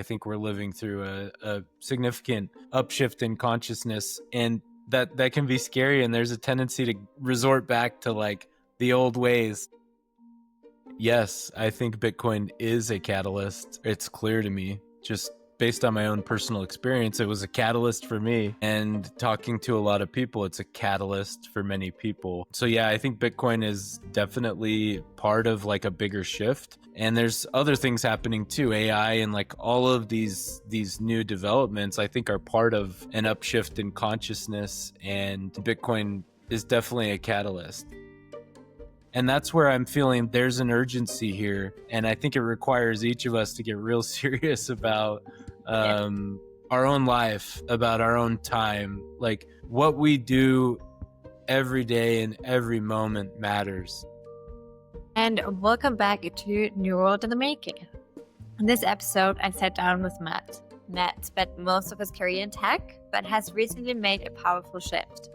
I think we're living through a significant upshift in consciousness, and that can be scary, and there's a tendency to resort back to like the old ways. Yes, I think Bitcoin is a catalyst. It's clear to me, just based on my own personal experience. It was a catalyst for me, and talking to a lot of people, it's a catalyst for many people. So yeah, I think Bitcoin is definitely part of like a bigger shift. And there's other things happening too. AI and like all of these new developments, I think, are part of an upshift in consciousness, and Bitcoin is definitely a catalyst. And that's where I'm feeling there's an urgency here. And I think it requires each of us to get real serious about our own life, about our own time. Like what we do every day and every moment matters. And welcome back to New World in the Making. In this episode, I sat down with Matt. Matt spent most of his career in tech, but has recently made a powerful shift,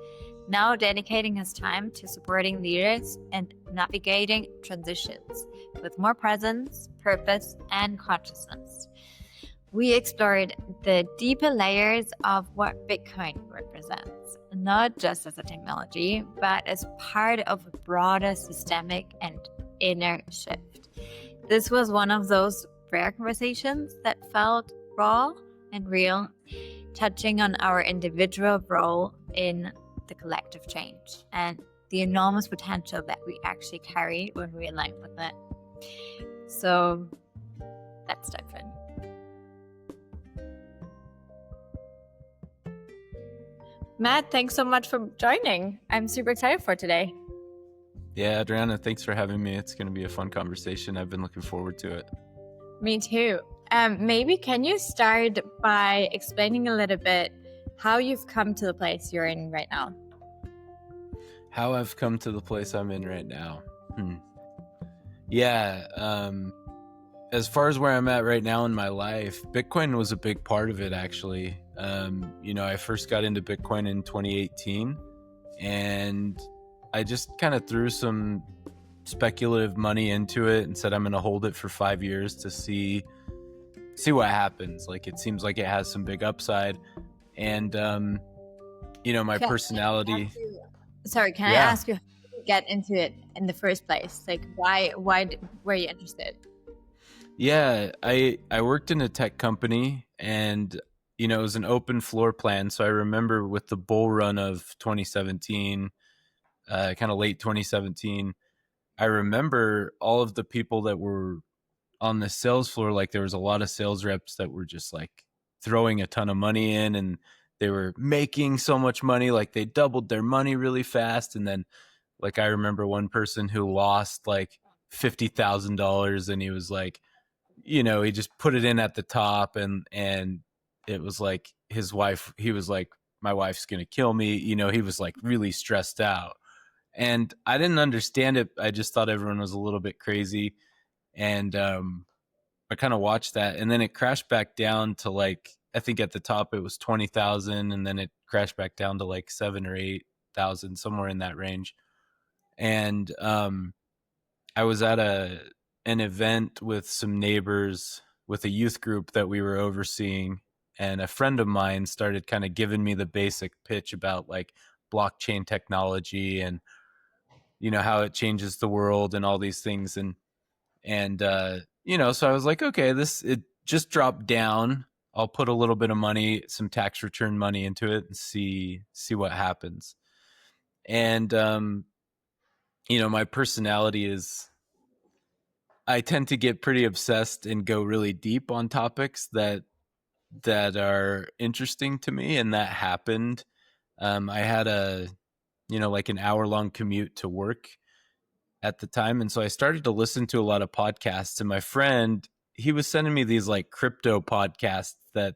now dedicating his time to supporting leaders and navigating transitions with more presence, purpose, and consciousness. We explored the deeper layers of what Bitcoin represents, not just as a technology, but as part of a broader systemic and inner shift. This was one of those rare conversations that felt raw and real, touching on our individual role in the collective change and the enormous potential that we actually carry when we align with it. So let's dive in. Matt, thanks so much for joining. I'm super excited for today. Yeah, Adriana, thanks for having me. It's going to be a fun conversation. I've been looking forward to it. Me too. Maybe can you start by explaining a little bit how you've come to the place you're in right now? How I've come to the place I'm in right now. Yeah. As far as where I'm at right now in my life, Bitcoin was a big part of it, actually. I first got into Bitcoin in 2018, and I just kind of threw some speculative money into it and said I'm going to hold it for 5 years to see what happens. Like, it seems like it has some big upside. And, my personality. Can I ask you how you get into it in the first place? Like, why were you interested? Yeah, I worked in a tech company, and, it was an open floor plan. So I remember with the bull run of 2017, kind of late 2017, I remember all of the people that were on the sales floor. Like, there was a lot of sales reps that were just like throwing a ton of money in, and they were making so much money. Like, they doubled their money really fast. And then, like, I remember one person who lost like $50,000, and he was like, he just put it in at the top, and it was like his wife, he was like, my wife's going to kill me. He was like really stressed out, and I didn't understand it. I just thought everyone was a little bit crazy. And I kind of watched that, and then it crashed back down to like, I think at the top it was 20,000, and then it crashed back down to like 7,000 or 8,000, somewhere in that range. And I was at an event with some neighbors with a youth group that we were overseeing, and a friend of mine started kind of giving me the basic pitch about like blockchain technology and how it changes the world and all these things. And so I was like, okay, it just dropped down. I'll put a little bit of money, some tax return money into it, and see what happens. And my personality is, I tend to get pretty obsessed and go really deep on topics that are interesting to me, and that happened. I had like an hour-long commute to work at the time, and so I started to listen to a lot of podcasts. And my friend, he was sending me these like crypto podcasts that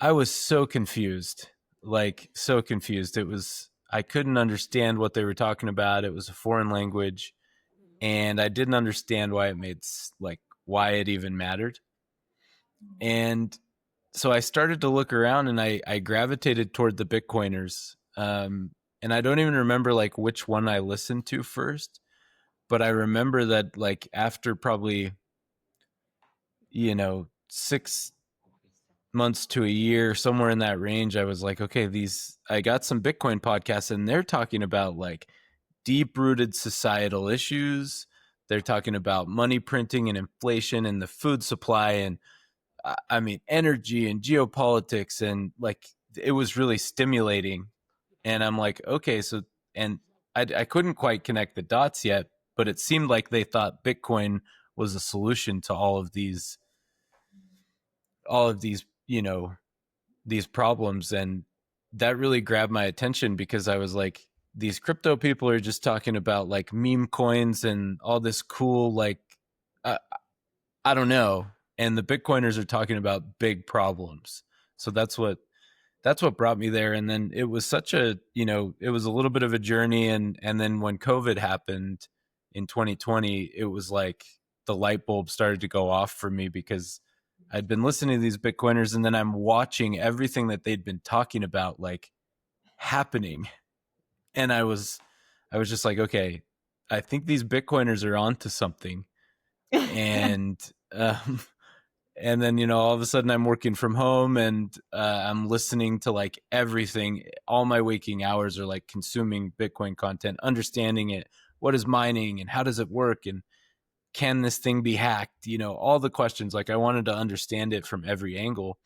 I was so confused. I couldn't understand what they were talking about. It was a foreign language, and I didn't understand why it even mattered. And so I started to look around, and I gravitated toward the Bitcoiners. And I don't even remember like which one I listened to first, but I remember that like after probably, 6 months to a year, somewhere in that range, I was like, okay, I got some Bitcoin podcasts and they're talking about like deep rooted societal issues. They're talking about money printing and inflation and the food supply and I mean, energy and geopolitics. And like, it was really stimulating. And I'm like, okay, so, and I couldn't quite connect the dots yet, but it seemed like they thought Bitcoin was a solution to all of these, these problems. And that really grabbed my attention because I was like, these crypto people are just talking about like meme coins and all this cool, like, uh, I don't know. And the Bitcoiners are talking about big problems. So that's what brought me there. And then it was such a, it was a little bit of a journey. And then when COVID happened in 2020, it was like the light bulb started to go off for me because I'd been listening to these Bitcoiners and then I'm watching everything that they'd been talking about like happening. And I was just like, okay, I think these Bitcoiners are onto something. And um, and then all of a sudden I'm working from home and I'm listening to like everything. All my waking hours are like consuming Bitcoin content, understanding it. What is mining and how does it work and can this thing be hacked? All the questions. Like I wanted to understand it from every angle.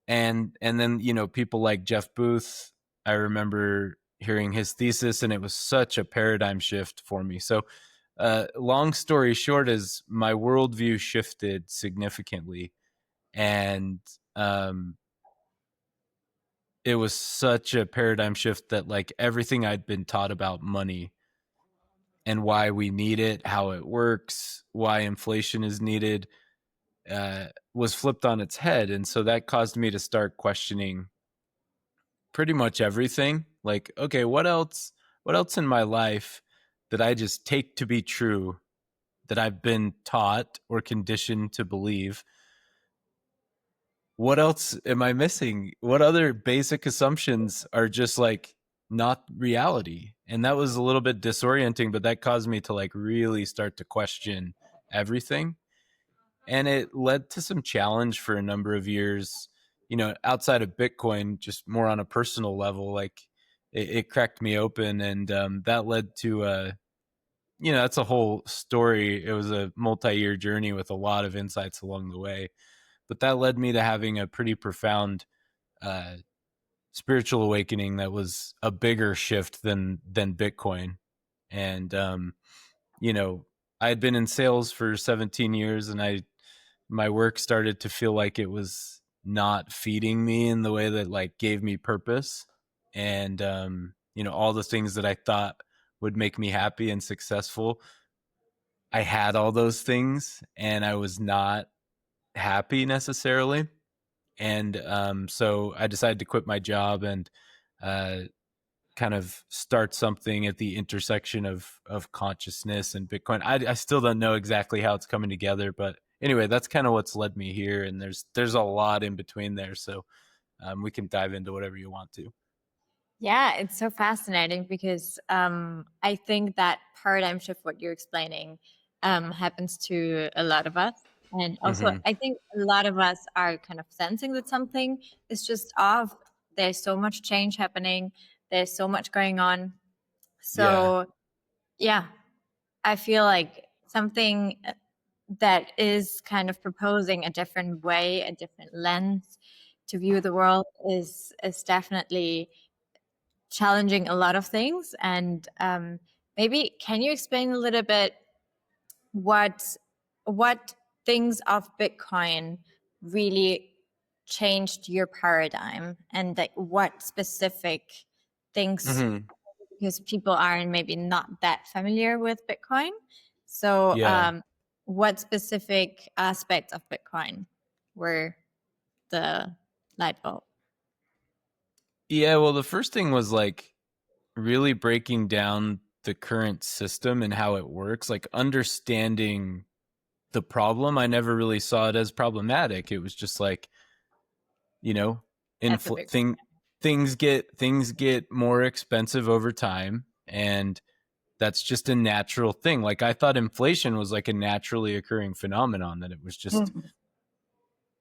And then people like Jeff Booth. I remember hearing his thesis, and it was such a paradigm shift for me. So long story short is my worldview shifted significantly, and um, it was such a paradigm shift that like everything I'd been taught about money and why we need it, how it works, why inflation is needed, was flipped on its head. And so that caused me to start questioning pretty much everything. Like, okay, what else in my life that I just take to be true, that I've been taught or conditioned to believe? What else am I missing? What other basic assumptions are just like not reality? And that was a little bit disorienting, but that caused me to like really start to question everything. And it led to some challenge for a number of years, outside of Bitcoin, just more on a personal level. Like it cracked me open, and that led to that's a whole story. It was a multi-year journey with a lot of insights along the way, but that led me to having a pretty profound uh, spiritual awakening that was a bigger shift than Bitcoin. And you know, I had been in sales for 17 years, and my work started to feel like it was not feeding me in the way that like gave me purpose. And all the things that I thought would make me happy and successful, I had all those things and I was not happy necessarily. And so I decided to quit my job and uh, kind of start something at the intersection of consciousness and Bitcoin. I still don't know exactly how it's coming together, but anyway, that's kind of what's led me here. And there's a lot in between there, so we can dive into whatever you want to. Yeah, it's so fascinating because I think that paradigm shift, what you're explaining, happens to a lot of us. And also, Hmm. I think a lot of us are kind of sensing that something is just off. There's so much change happening, there's so much going on. Yeah. So, yeah, I feel like something that is kind of proposing a different way, a different lens to view the world is definitely challenging a lot of things. And maybe can you explain a little bit what what things of Bitcoin really changed your paradigm, and like what specific things, Hmm. because people are maybe not that familiar with Bitcoin. So Yeah. what specific aspects of Bitcoin were the light bulb? Yeah. Well, the first thing was like really breaking down the current system and how it works, like understanding the problem. I never really saw it as problematic. It was just like, you know, That's a infl- big one. thing things get more expensive over time, and that's just a natural thing. Like I thought inflation was like a naturally occurring phenomenon, that it was just Mhm.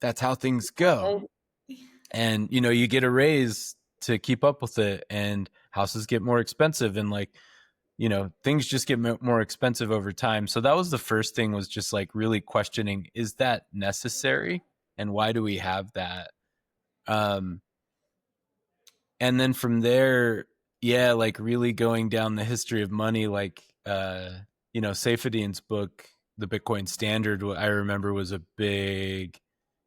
that's how things go. and you get a raise to keep up with it, and houses get more expensive, and like things just get more expensive over time. So that was the first thing, was just like really questioning, is that necessary, and why do we have that? um and then from there, yeah, like really going down the history of money, like Saifedean's book, The Bitcoin Standard, what I remember was a big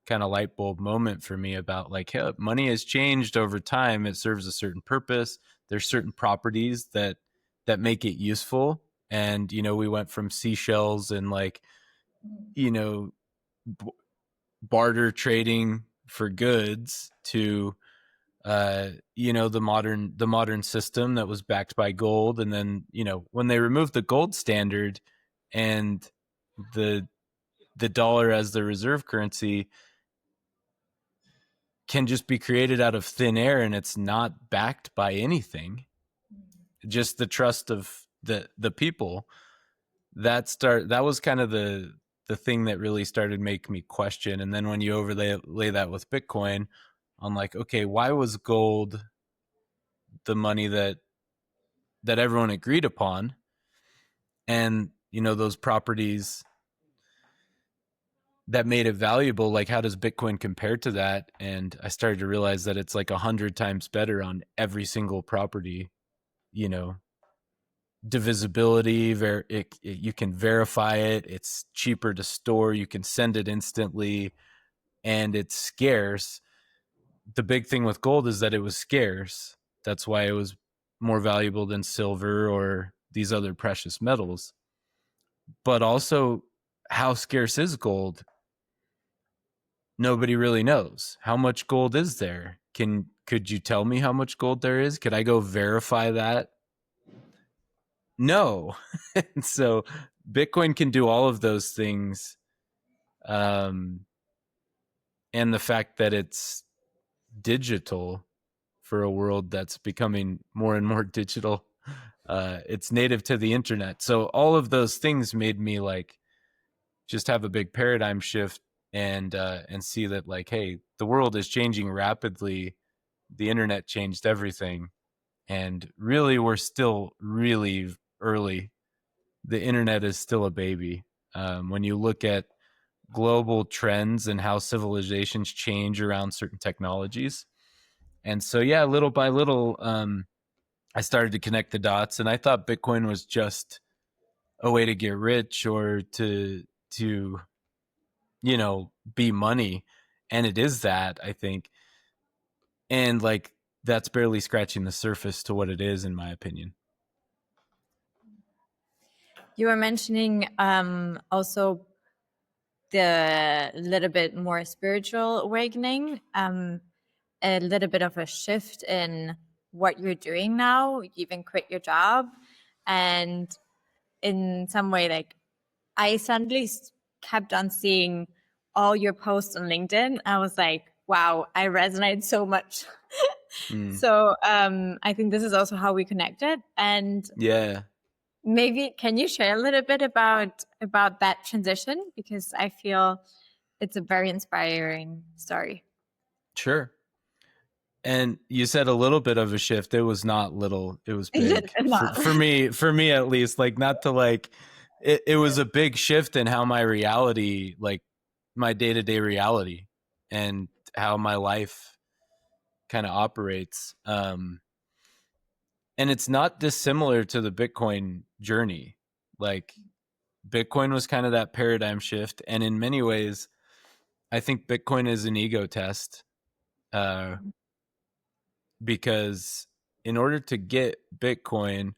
kind of light bulb moment for me about like, hey, money has changed over time. It serves a certain purpose. There's certain properties that make it useful. And we went from seashells and like you know b- barter trading for goods to the modern system that was backed by gold. And then when they removed the gold standard and the the dollar as the reserve currency can just be created out of thin air, and it's not backed by anything, just the trust of the people. That was kind of the thing that really started making me question. And then when you overlay that with Bitcoin, I'm like, okay, why was gold the money that everyone agreed upon? And those properties that made it valuable, like how does Bitcoin compare to that? And I started to realize that it's like 100 times better on every single property. you know Divisibility, you can verify it, it's cheaper to store, you can send it instantly, and it's scarce. The big thing with gold is that it was scarce. That's why it was more valuable than silver or these other precious metals. But also, how scarce is gold? Nobody really knows. How much gold is there? Could you tell me how much gold there is? Could I go verify that? No. So Bitcoin can do all of those things. Um, and the fact that it's digital for a world that's becoming more and more digital, it's native to the internet. So all of those things made me like just have a big paradigm shift, and see that like, hey, the world is changing rapidly. The internet changed everything, and really we're still really early. The internet is still a baby. When you look at global trends and how civilizations change around certain technologies. And so, yeah, little by little, I started to connect the dots, and I thought Bitcoin was just a way to get rich or to be money. And it is that, I think. And like, that's barely scratching the surface to what it is, in my opinion. You were mentioning also the little bit more spiritual awakening, a little bit of a shift in what you're doing now. You even quit your job. And in some way, like, I suddenly kept on seeing all your posts on LinkedIn. I was like, wow, I resonate so much. Mm. So I think this is also how we connected. And Yeah, maybe can you share a little bit about that transition? Because I feel it's a very inspiring story. sure. And you said a little bit of a shift. It was not little. It was big for No. for me. For me, at least, like, not to like. It was a big shift in how my reality, like my day to day reality, and how my life kind of operates. And it's not dissimilar to the Bitcoin journey. Like, Bitcoin was kind of that paradigm shift, and in many ways, I think Bitcoin is an ego test. Uh, because in order to get Bitcoin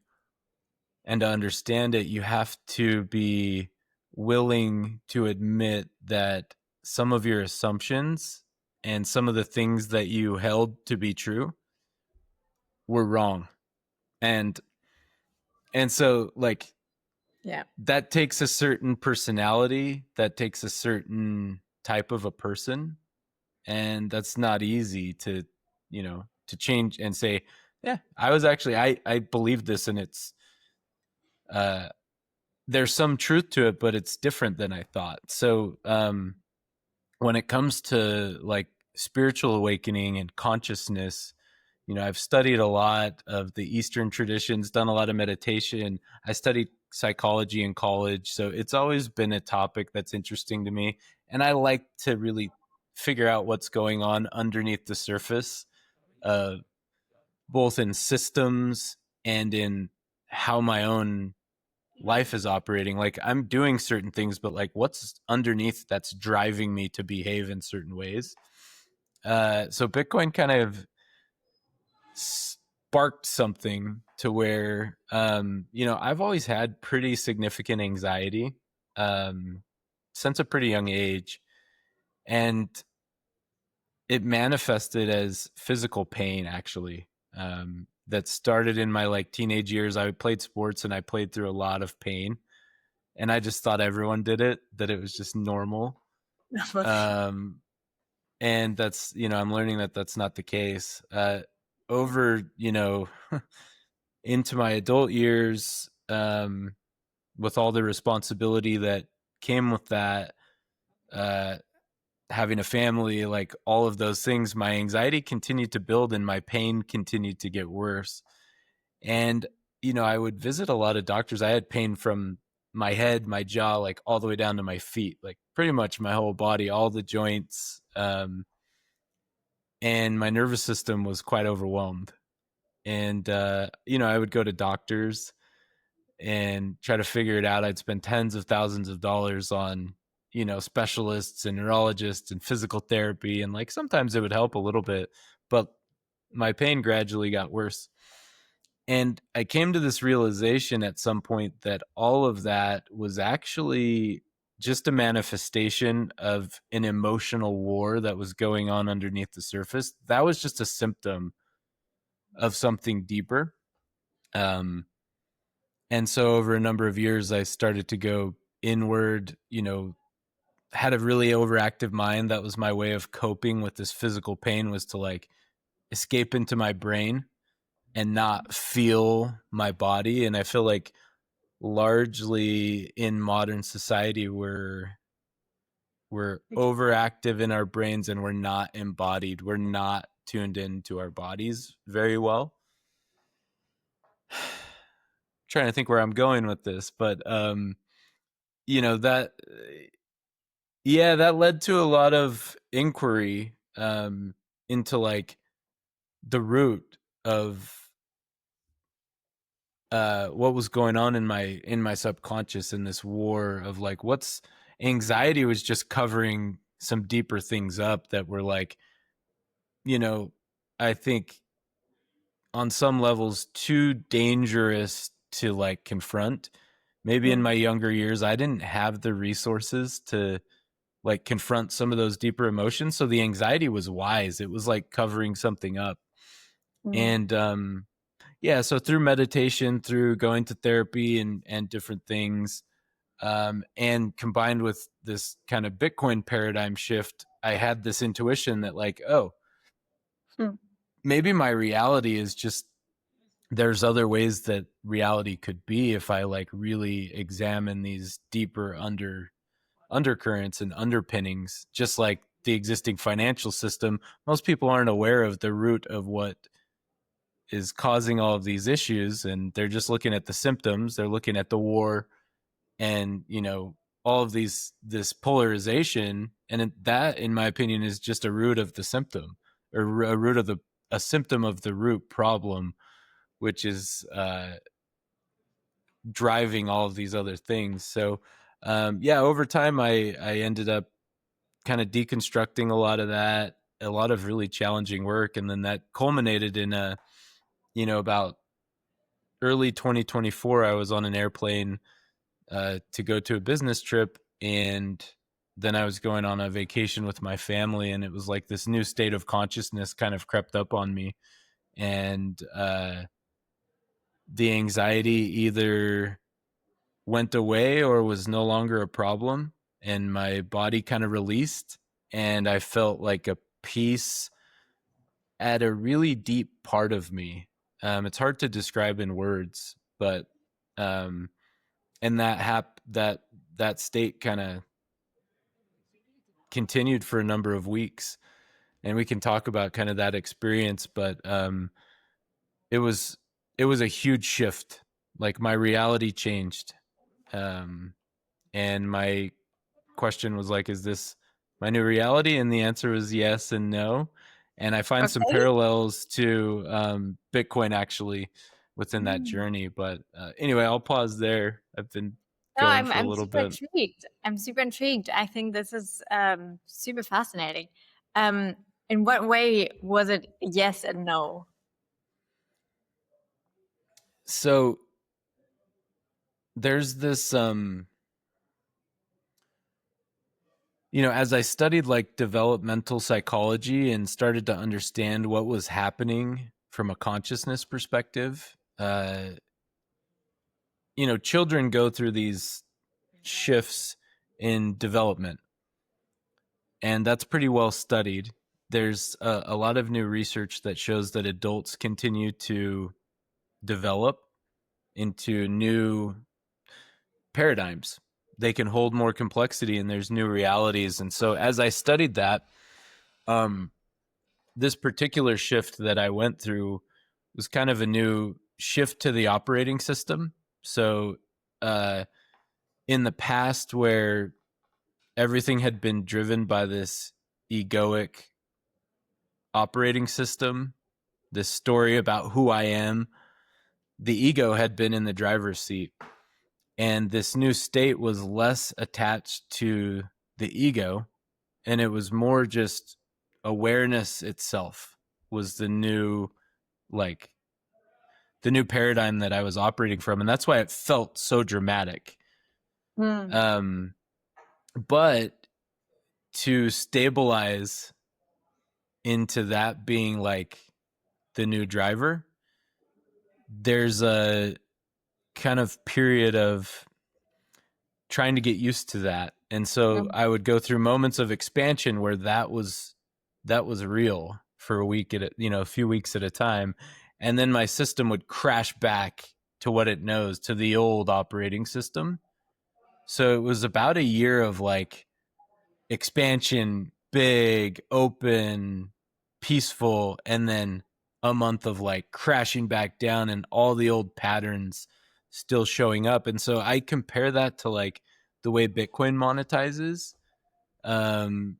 and to understand it, you have to be willing to admit that some of your assumptions and some of the things that you held to be true were wrong. And so, like, Yeah. that takes a certain personality, that takes a certain type of a person, and that's not easy to change and say, yeah, I believe this, and it's uh there's some truth to it, but it's different than I thought. So when it comes to like spiritual awakening and consciousness. I've studied a lot of the Eastern traditions, done a lot of meditation. I studied psychology in college, so it's always been a topic that's interesting to me. And I like to really figure out what's going on underneath the surface, uh, both in systems and in how my own life is operating. Like, I'm doing certain things, but like, what's underneath that's driving me to behave in certain ways? So Bitcoin kind of sparked something to where, I've always had pretty significant anxiety, um, since a pretty young age. And it manifested as physical pain, actually. That started in my like teenage years. I played sports and I played through a lot of pain. And I just thought everyone did it, that it was just normal. Um, and that's, I'm learning that that's not the case. Over, into my adult years, with all the responsibility that came with that, uh, having a family, like all of those things, my anxiety continued to build and my pain continued to get worse. And, I would visit a lot of doctors. I had pain from my head, my jaw, like all the way down to my feet, like pretty much my whole body, all the joints. And my nervous system was quite overwhelmed. And, I would go to doctors and try to figure it out. I'd spend tens of thousands of dollars on, specialists and neurologists and physical therapy. And like sometimes it would help a little bit, but my pain gradually got worse. And I came to this realization at some point that all of that was actually just a manifestation of an emotional war that was going on underneath the surface. That was just a symptom of something deeper. Um, and so over a number of years, I started to go inward, had a really overactive mind. That was my way of coping with this physical pain, was to like escape into my brain and not feel my body. And I feel like largely in modern society, we're overactive in our brains and we're not embodied. We're not tuned into our bodies very well. Trying to think where I'm going with this, but that yeah, that led to a lot of inquiry, into like the root of what was going on in my subconscious, in this war of like, what's anxiety was just covering some deeper things up that were like, you know I think on some levels too dangerous to like confront. Maybe in Mm, my younger years I didn't have the resources to like confront some of those deeper emotions, so the anxiety was wise. It was like covering something up. mm, And yeah, so through meditation, through going to therapy and different things, and combined with this kind of Bitcoin paradigm shift, I had this intuition that like, oh, mm, maybe my reality is just, there's other ways that reality could be if I like really examine these deeper undercurrents and underpinnings. Just like the existing financial system, most people aren't aware of the root of what is causing all of these issues, and they're just looking at the symptoms. They're looking at the war and all of this polarization, and that, in my opinion, is just a root of the symptom, or a root of the a symptom of the root problem, which is driving all of these other things. So yeah, over time I ended up kind of deconstructing a lot of that, a lot of really challenging work, and then that culminated in a about early 2024. I was on an airplane to go to a business trip, and then I was going on a vacation with my family, and it was like this new state of consciousness kind of crept up on me. And the anxiety either went away or was no longer a problem, and my body kind of released, and I felt like a peace at a really deep part of me. It's hard to describe in words, but um, and that state kind of continued for a number of weeks. and we can talk about kind of that experience. But it was it was a huge shift. Like my reality changed, um, and my question was like, "Is this my new reality?" And the answer was yes and no. And I find some Okay. parallels to Bitcoin actually within that Mm. journey. But anyway, I'll pause there. I've been No, going for a I'm little super bit. intrigued. I'm super intrigued. I think this is super fascinating. Um, in what way was it yes and no? So there's this as I studied like developmental psychology and started to understand what was happening from a consciousness perspective, children go through these shifts in development, and that's pretty well studied. There's a lot of new research that shows that adults continue to develop into new paradigms. They can hold more complexity, and there's new realities. And so, as I studied that, um, this particular shift that I went through was kind of a new shift to the operating system. So, uh, in the past, where everything had been driven by this egoic operating system, this story about who I am, the ego had been in the driver's seat. And this new state was less attached to the ego, and it was more just awareness itself was like the new paradigm that I was operating from, and that's why it felt so dramatic. Hmm. Um, but to stabilize into that being like the new driver, there's a kind of period of trying to get used to that. And so Hmm. I would go through moments of expansion where that was real for a week a few weeks at a time. And then my system would crash back to what it knows, to the old operating system. So it was about a year of like expansion, big, open, peaceful, and then a month of like crashing back down and all the old patterns still showing up. And so I compare that to like the way Bitcoin monetizes.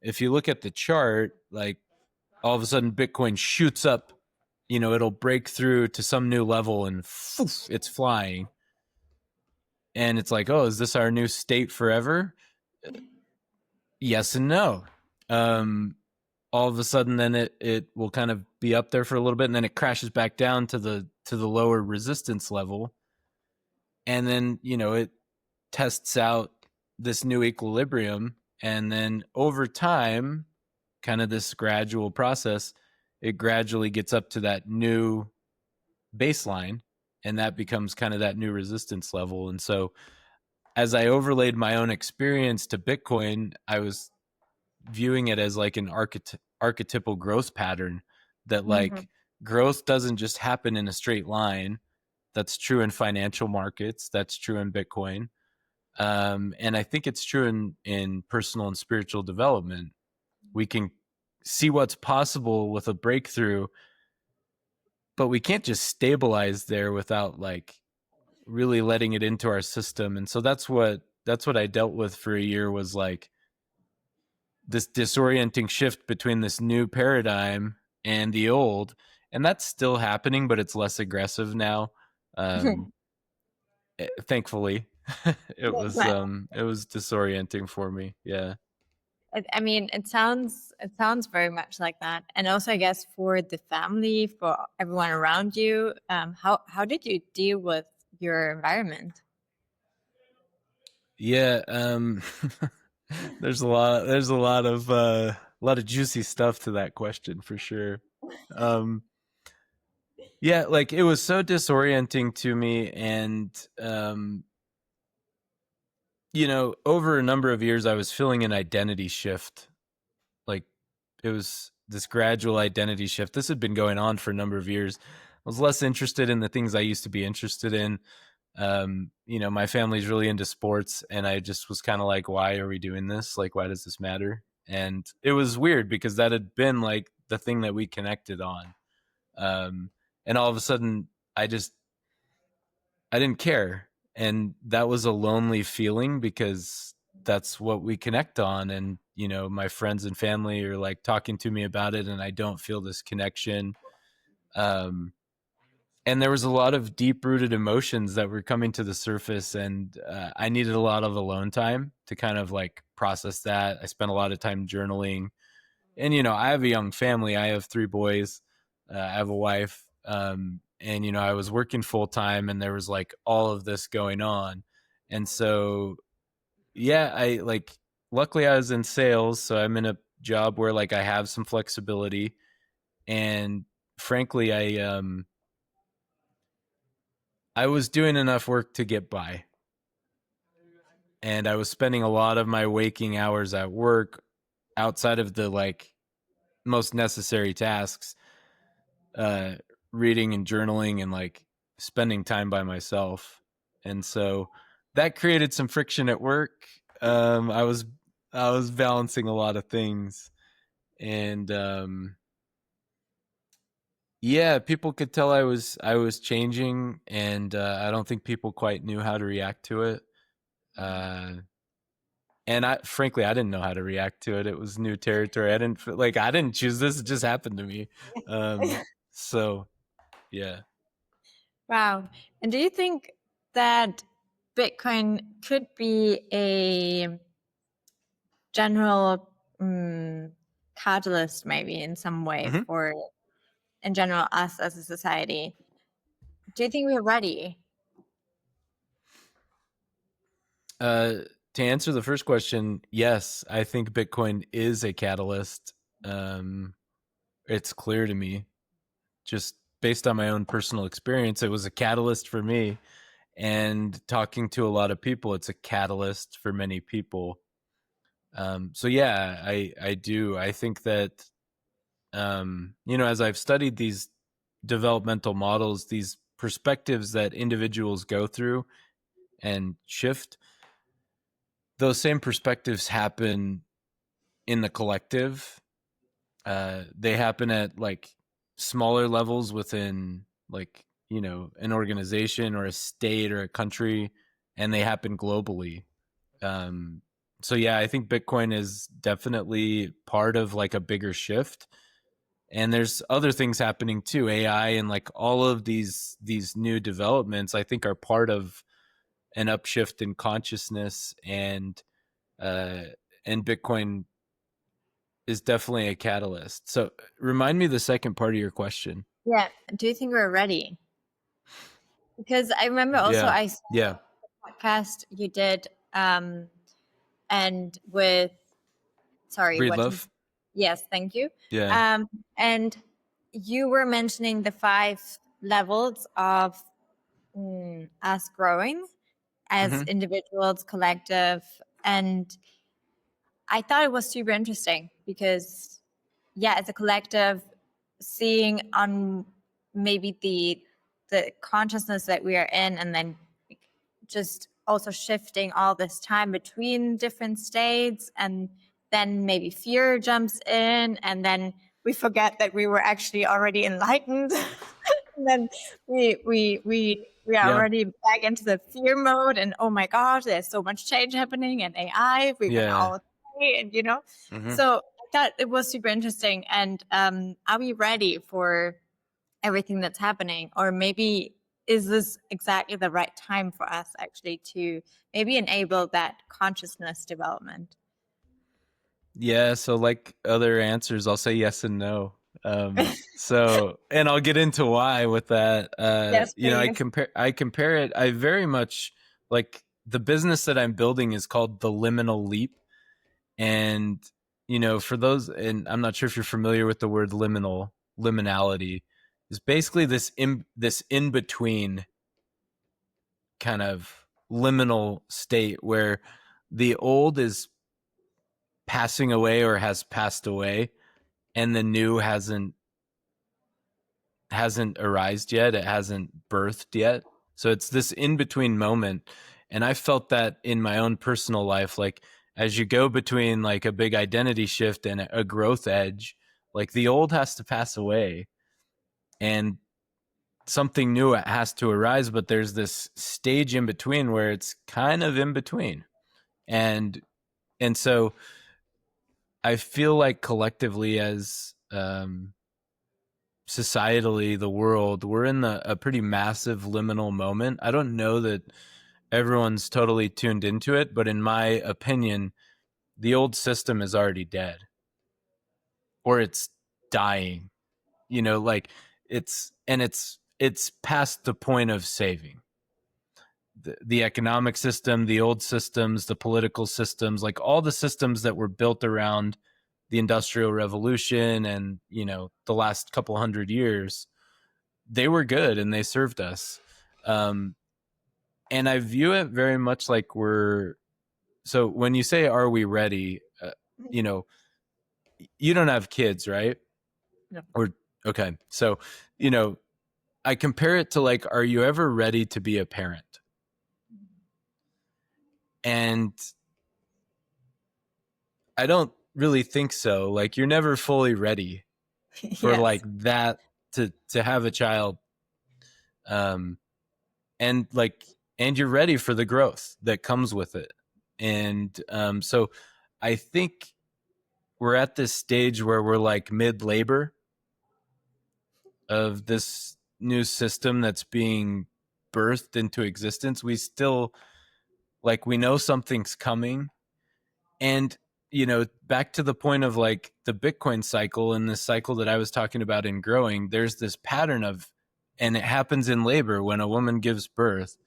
If you look at the chart, like all of a sudden Bitcoin shoots up, it'll break through to some new level and poof, it's flying. And it's like, oh, is this our new state forever? Yes and no. Um, all of a sudden then it will kind of be up there for a little bit, and then it crashes back down to the lower resistance level, and then it tests out this new equilibrium, and then over time, kind of this gradual process, it gradually gets up to that new baseline, and that becomes kind of that new resistance level. And so as I overlaid my own experience to Bitcoin, I was viewing it as like an archetypal growth pattern, that Hmm. like growth doesn't just happen in a straight line. That's true in financial markets, that's true in Bitcoin, and I think it's true in personal and spiritual development. We can see what's possible with a breakthrough, but we can't just stabilize there without like really letting it into our system. And so that's what I dealt with for a year, was like this disorienting shift between this new paradigm and the old. And that's still happening, but it's less aggressive now. um Thankfully. It was disorienting for me, yeah. I mean, it sounds very much like that. And also, I guess for the family, for everyone around you, how did you deal with your environment? Yeah. There's a lot of juicy stuff to that question for sure. um yeah, like it was so disorienting to me, and over a number of years I was feeling an identity shift. Like it was this gradual identity shift. This had been going on for a number of years. I was less interested in the things I used to be interested in. My family's really into sports, and I just was kind of like, why are we doing this? Like, why does this matter? And it was weird because that had been like the thing that we connected on. Um, and all of a sudden, I didn't care. And that was a lonely feeling because that's what we connect on. And, you know, my friends and family are like talking to me about it, and I don't feel this connection. Um, and there was a lot of deep rooted emotions that were coming to the surface, and I needed a lot of alone time to kind of like process that. I spent a lot of time journaling, and you know, I have a young family. I have 3 boys. I have a wife, and you know, I was working full time, and there was like all of this going on, and so yeah, I like. Luckily, I was in sales, so I'm in a job where like I have some flexibility, and frankly, I was doing enough work to get by, and I was spending a lot of my waking hours at work outside of the like most necessary tasks, uh, reading and journaling and like spending time by myself. And so that created some friction at work. I was balancing a lot of things, and yeah, people could tell I was changing, and I don't think people quite knew how to react to it. Uh, and I frankly I didn't know how to react to it. It was new territory. I didn't choose this. It just happened to me. So yeah. Wow. And do you think that Bitcoin could be a general catalyst, maybe in some way, Hmm. for in general us as a society? Do you think we're ready? To answer the first question, yes, I think Bitcoin is a catalyst. Um, it's clear to me, just based on my own personal experience, it was a catalyst for me. And talking to a lot of people, it's a catalyst for many people. So yeah, I do. I think that you know, as I've studied these developmental models, these perspectives that individuals go through and shift, those same perspectives happen in the collective. They happen at like smaller levels within like, you know, an organization or a state or a country, and they happen globally. Um, so yeah, I think Bitcoin is definitely part of like a bigger shift. And there's other things happening too, AI and like all of these new developments I think are part of an upshift in consciousness, uh and Bitcoin is definitely a catalyst. So remind me the second part of your question. Yeah. Do you think we're ready? Because I remember also Yeah. I saw Yeah. a podcast you did, and with sorry, Breed what you love. yes, thank you. Yeah. Um, and you were mentioning the 5 levels of us growing as Hmm. individuals, collective, and I thought it was super interesting because, yeah, as a collective, seeing on maybe the consciousness that we are in, and then just also shifting all this time between different states, and then maybe fear jumps in, and then we forget that we were actually already enlightened. And then we are Yeah. already back into the fear mode, and oh my gosh, there's so much change happening, and AI, we're gonna Yeah. all die, and you know. Hmm. So I thought it was super interesting. And are we ready for everything that's happening, or maybe is this exactly the right time for us actually to maybe enable that consciousness development? Yeah, so like other answers, I'll say yes and no. So and I'll get into why with that. Yes, You know, please. I compare it, I very much like the business that I'm building is called the Liminal Leap. And you know, for those, and I'm not sure if you're familiar with the word liminality is basically this in between kind of liminal state where the old is passing away or has passed away, and the new hasn't arised yet. It hasn't birthed yet. So it's this in between moment. And I felt that in my own personal life. Like as you go between like a big identity shift and a growth edge, like the old has to pass away and something new has to arise, but there's this stage in between where it's kind of in between. And so I feel like collectively as societally, the world, we're in a pretty massive liminal moment. I don't know that everyone's totally tuned into it, but in my opinion, the old system is already dead or it's dying. Like it's past the point of saving. The economic system, the old systems, the political systems, like all the systems that were built around the Industrial Revolution and, the last couple hundred years, they were good and they served us. And I view it very much like so when you say, are we ready? You know, you don't have kids, right? No. Or, okay. So, I compare it to like, are you ever ready to be a parent? And I don't really think so. Like, you're never fully ready for Yes. like that to have a child. And you're ready for the growth that comes with it. And so I think we're at this stage where we're like mid-labor of this new system that's being birthed into existence. We still, like, we know something's coming. And, back to the point of like the Bitcoin cycle and this cycle that I was talking about in growing, there's this pattern of, and it happens in labor when a woman gives birth,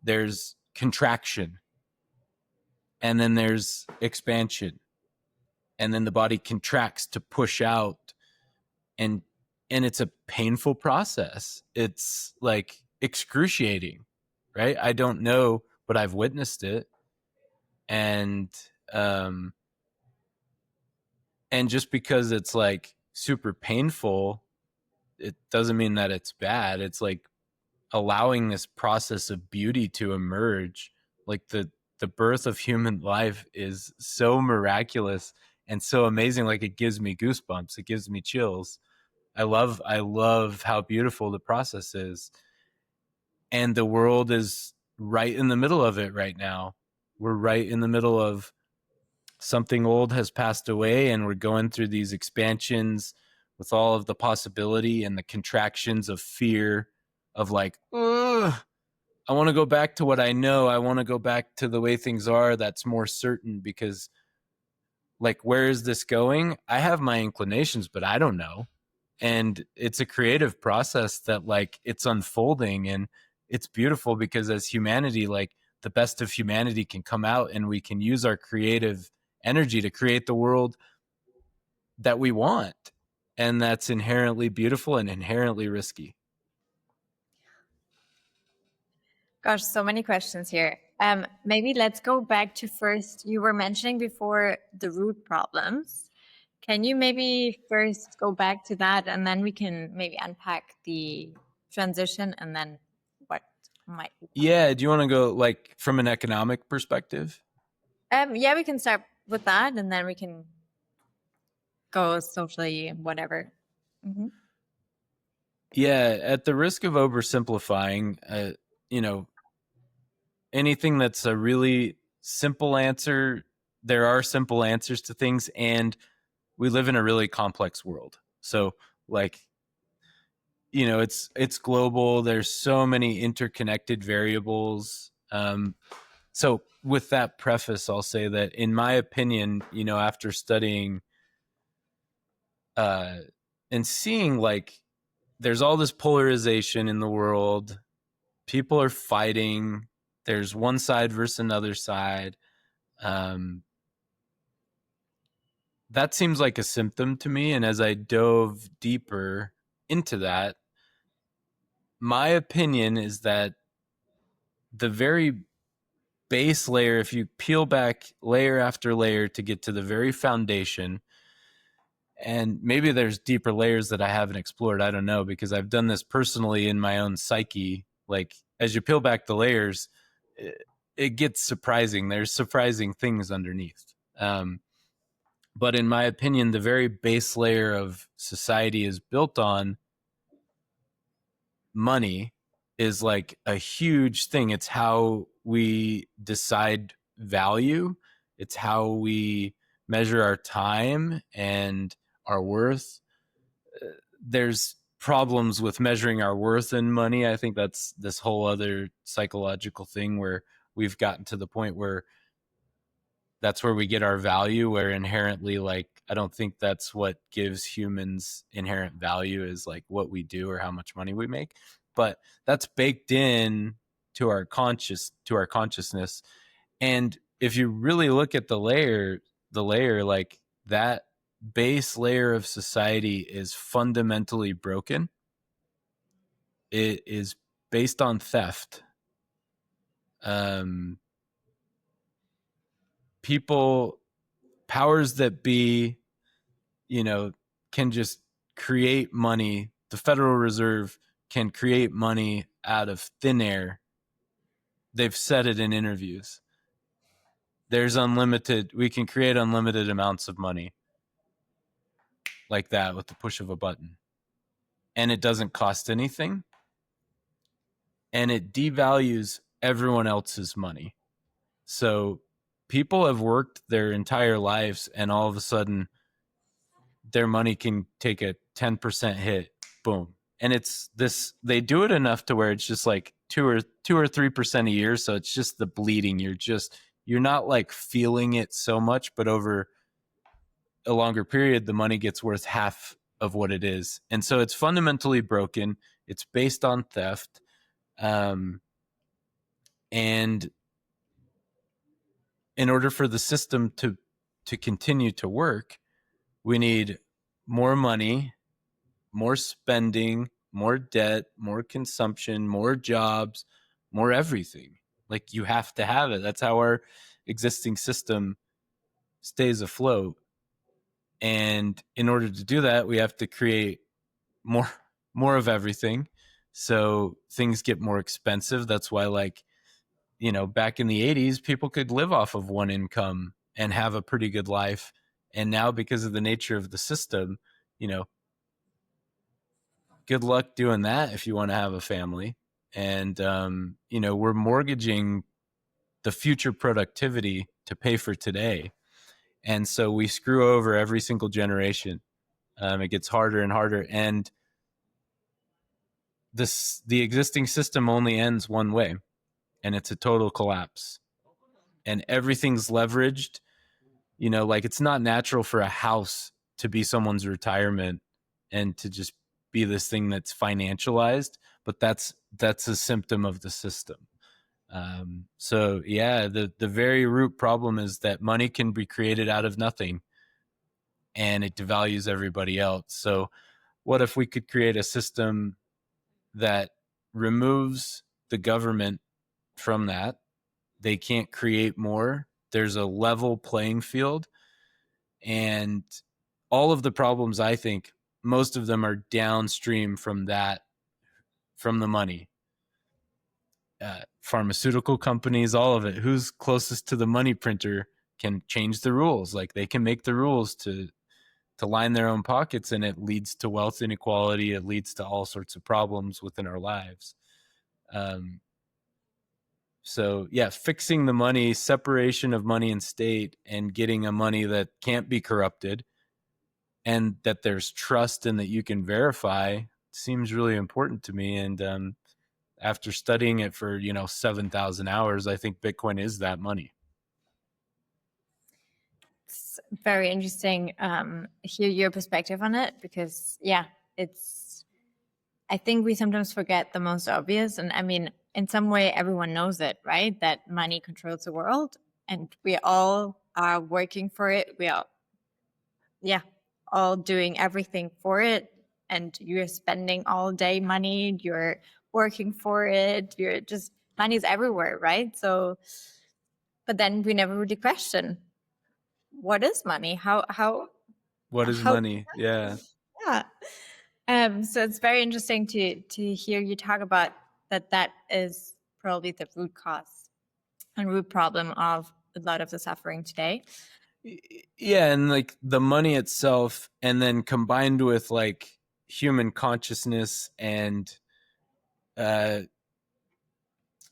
there's contraction and then there's expansion. And then the body contracts to push out, and it's a painful process. It's like excruciating, right? I don't know, but I've witnessed it. And just because it's like super painful, it doesn't mean that it's bad. It's like allowing this process of beauty to emerge. Like the birth of human life is so miraculous and so amazing. Like, it gives me goosebumps. It gives me chills. I love how beautiful the process is. And the world is right in the middle of it right now. We're right in the middle of something old has passed away, and we're going through these expansions with all of the possibility and the contractions of fear of like, ugh, I want to go back to what I know. I want to go back to the way things are. That's more certain, because like, where is this going? I have my inclinations, but I don't know. And it's a creative process that like it's unfolding, and it's beautiful because as humanity, like the best of humanity can come out and we can use our creative energy to create the world that we want. And that's inherently beautiful and inherently risky. Gosh, so many questions here. Maybe let's go back to first, you were mentioning before the root problems. Can you maybe first go back to that, and then we can maybe unpack the transition and then what might be? Yeah. Do you want to go like from an economic perspective? Yeah, we can start with that, and then we can go socially, whatever. Mm-hmm. Yeah. At the risk of oversimplifying, anything that's a really simple answer, there are simple answers to things, and we live in a really complex world. So like, it's global. There's so many interconnected variables. So with that preface, I'll say that in my opinion, after studying and seeing like there's all this polarization in the world, people are fighting, there's one side versus another side. That seems like a symptom to me. And as I dove deeper into that, my opinion is that the very base layer, if you peel back layer after layer to get to the very foundation, and maybe there's deeper layers that I haven't explored, I don't know, because I've done this personally in my own psyche. Like, as you peel back the layers, it gets surprising. There's surprising things underneath. But in my opinion, the very base layer of society is built on money, is like a huge thing. It's how we decide value, it's how we measure our time and our worth. There's problems with measuring our worth in money. I think that's this whole other psychological thing where we've gotten to the point where that's where we get our value, where inherently, like, I don't think that's what gives humans inherent value, is like what we do or how much money we make. But that's baked in to our consciousness. And if you really look at the layer, like, that base layer of society is fundamentally broken. It is based on theft. um People, powers that be, can just create money. The Federal Reserve can create money out of thin air. They've said it in interviews. We can create unlimited amounts of money like that with the push of a button. And it doesn't cost anything. And it devalues everyone else's money. So people have worked their entire lives, and all of a sudden their money can take a 10% hit. Boom. And it's this, they do it enough to where it's just like 2 or 3% a year. So it's just the bleeding. You're not like feeling it so much, but over a longer period, the money gets worth half of what it is. And so it's fundamentally broken. It's based on theft. And in order for the system to continue to work, we need more money, more spending, more debt, more consumption, more jobs, more everything. Like, you have to have it. That's how our existing system stays afloat. And in order to do that, we have to create more more of everything. So things get more expensive. That's why, like, back in the 80s, people could live off of one income and have a pretty good life. And now, because of the nature of the system, you know, good luck doing that if you want to have a family. And we're mortgaging the future productivity to pay for today. And so we screw over every single generation. It gets harder and harder. And the existing system only ends one way, and it's a total collapse. And everything's leveraged. Like, it's not natural for a house to be someone's retirement and to just be this thing that's financialized, but that's a symptom of the system. So yeah, the very root problem is that money can be created out of nothing, and it devalues everybody else. So what if we could create a system that removes the government from that? They can't create more. There's a level playing field. And all of the problems, I think, most of them are downstream from that, from the money. Pharmaceutical companies, all of it. Who's closest to the money printer can change the rules. Like, they can make the rules to line their own pockets, and it leads to wealth inequality. It leads to all sorts of problems within our lives. So yeah, fixing the money, separation of money and state, and getting a money that can't be corrupted and that there's trust and that you can verify seems really important to me. And after studying it for 7,000 hours, I think Bitcoin is that money. It's very interesting hear your perspective on it, because I think we sometimes forget the most obvious. And I mean, in some way, everyone knows it, right? That money controls the world, and we all are working for it. We are, all doing everything for it. And you're spending all day money, you're working for it, money's everywhere, right? So, but then we never really question, what is money? What is money? Yeah. Yeah. So it's very interesting to hear you talk about that is probably the root cause. and root problem of a lot of the suffering today. Yeah, and like the money itself, and then combined with like human consciousness and uh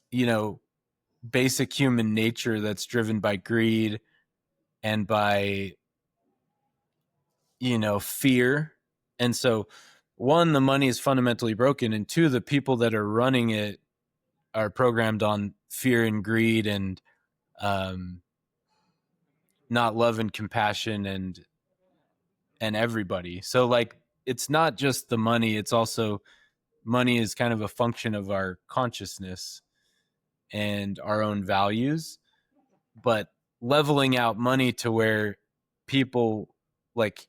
you know basic human nature that's driven by greed and by fear. And so one, the money is fundamentally broken, and two, the people that are running it are programmed on fear and greed and um not love and compassion and everybody. So like it's not just the money, it's also money is kind of a function of our consciousness and our own values. But leveling out money to where people, like,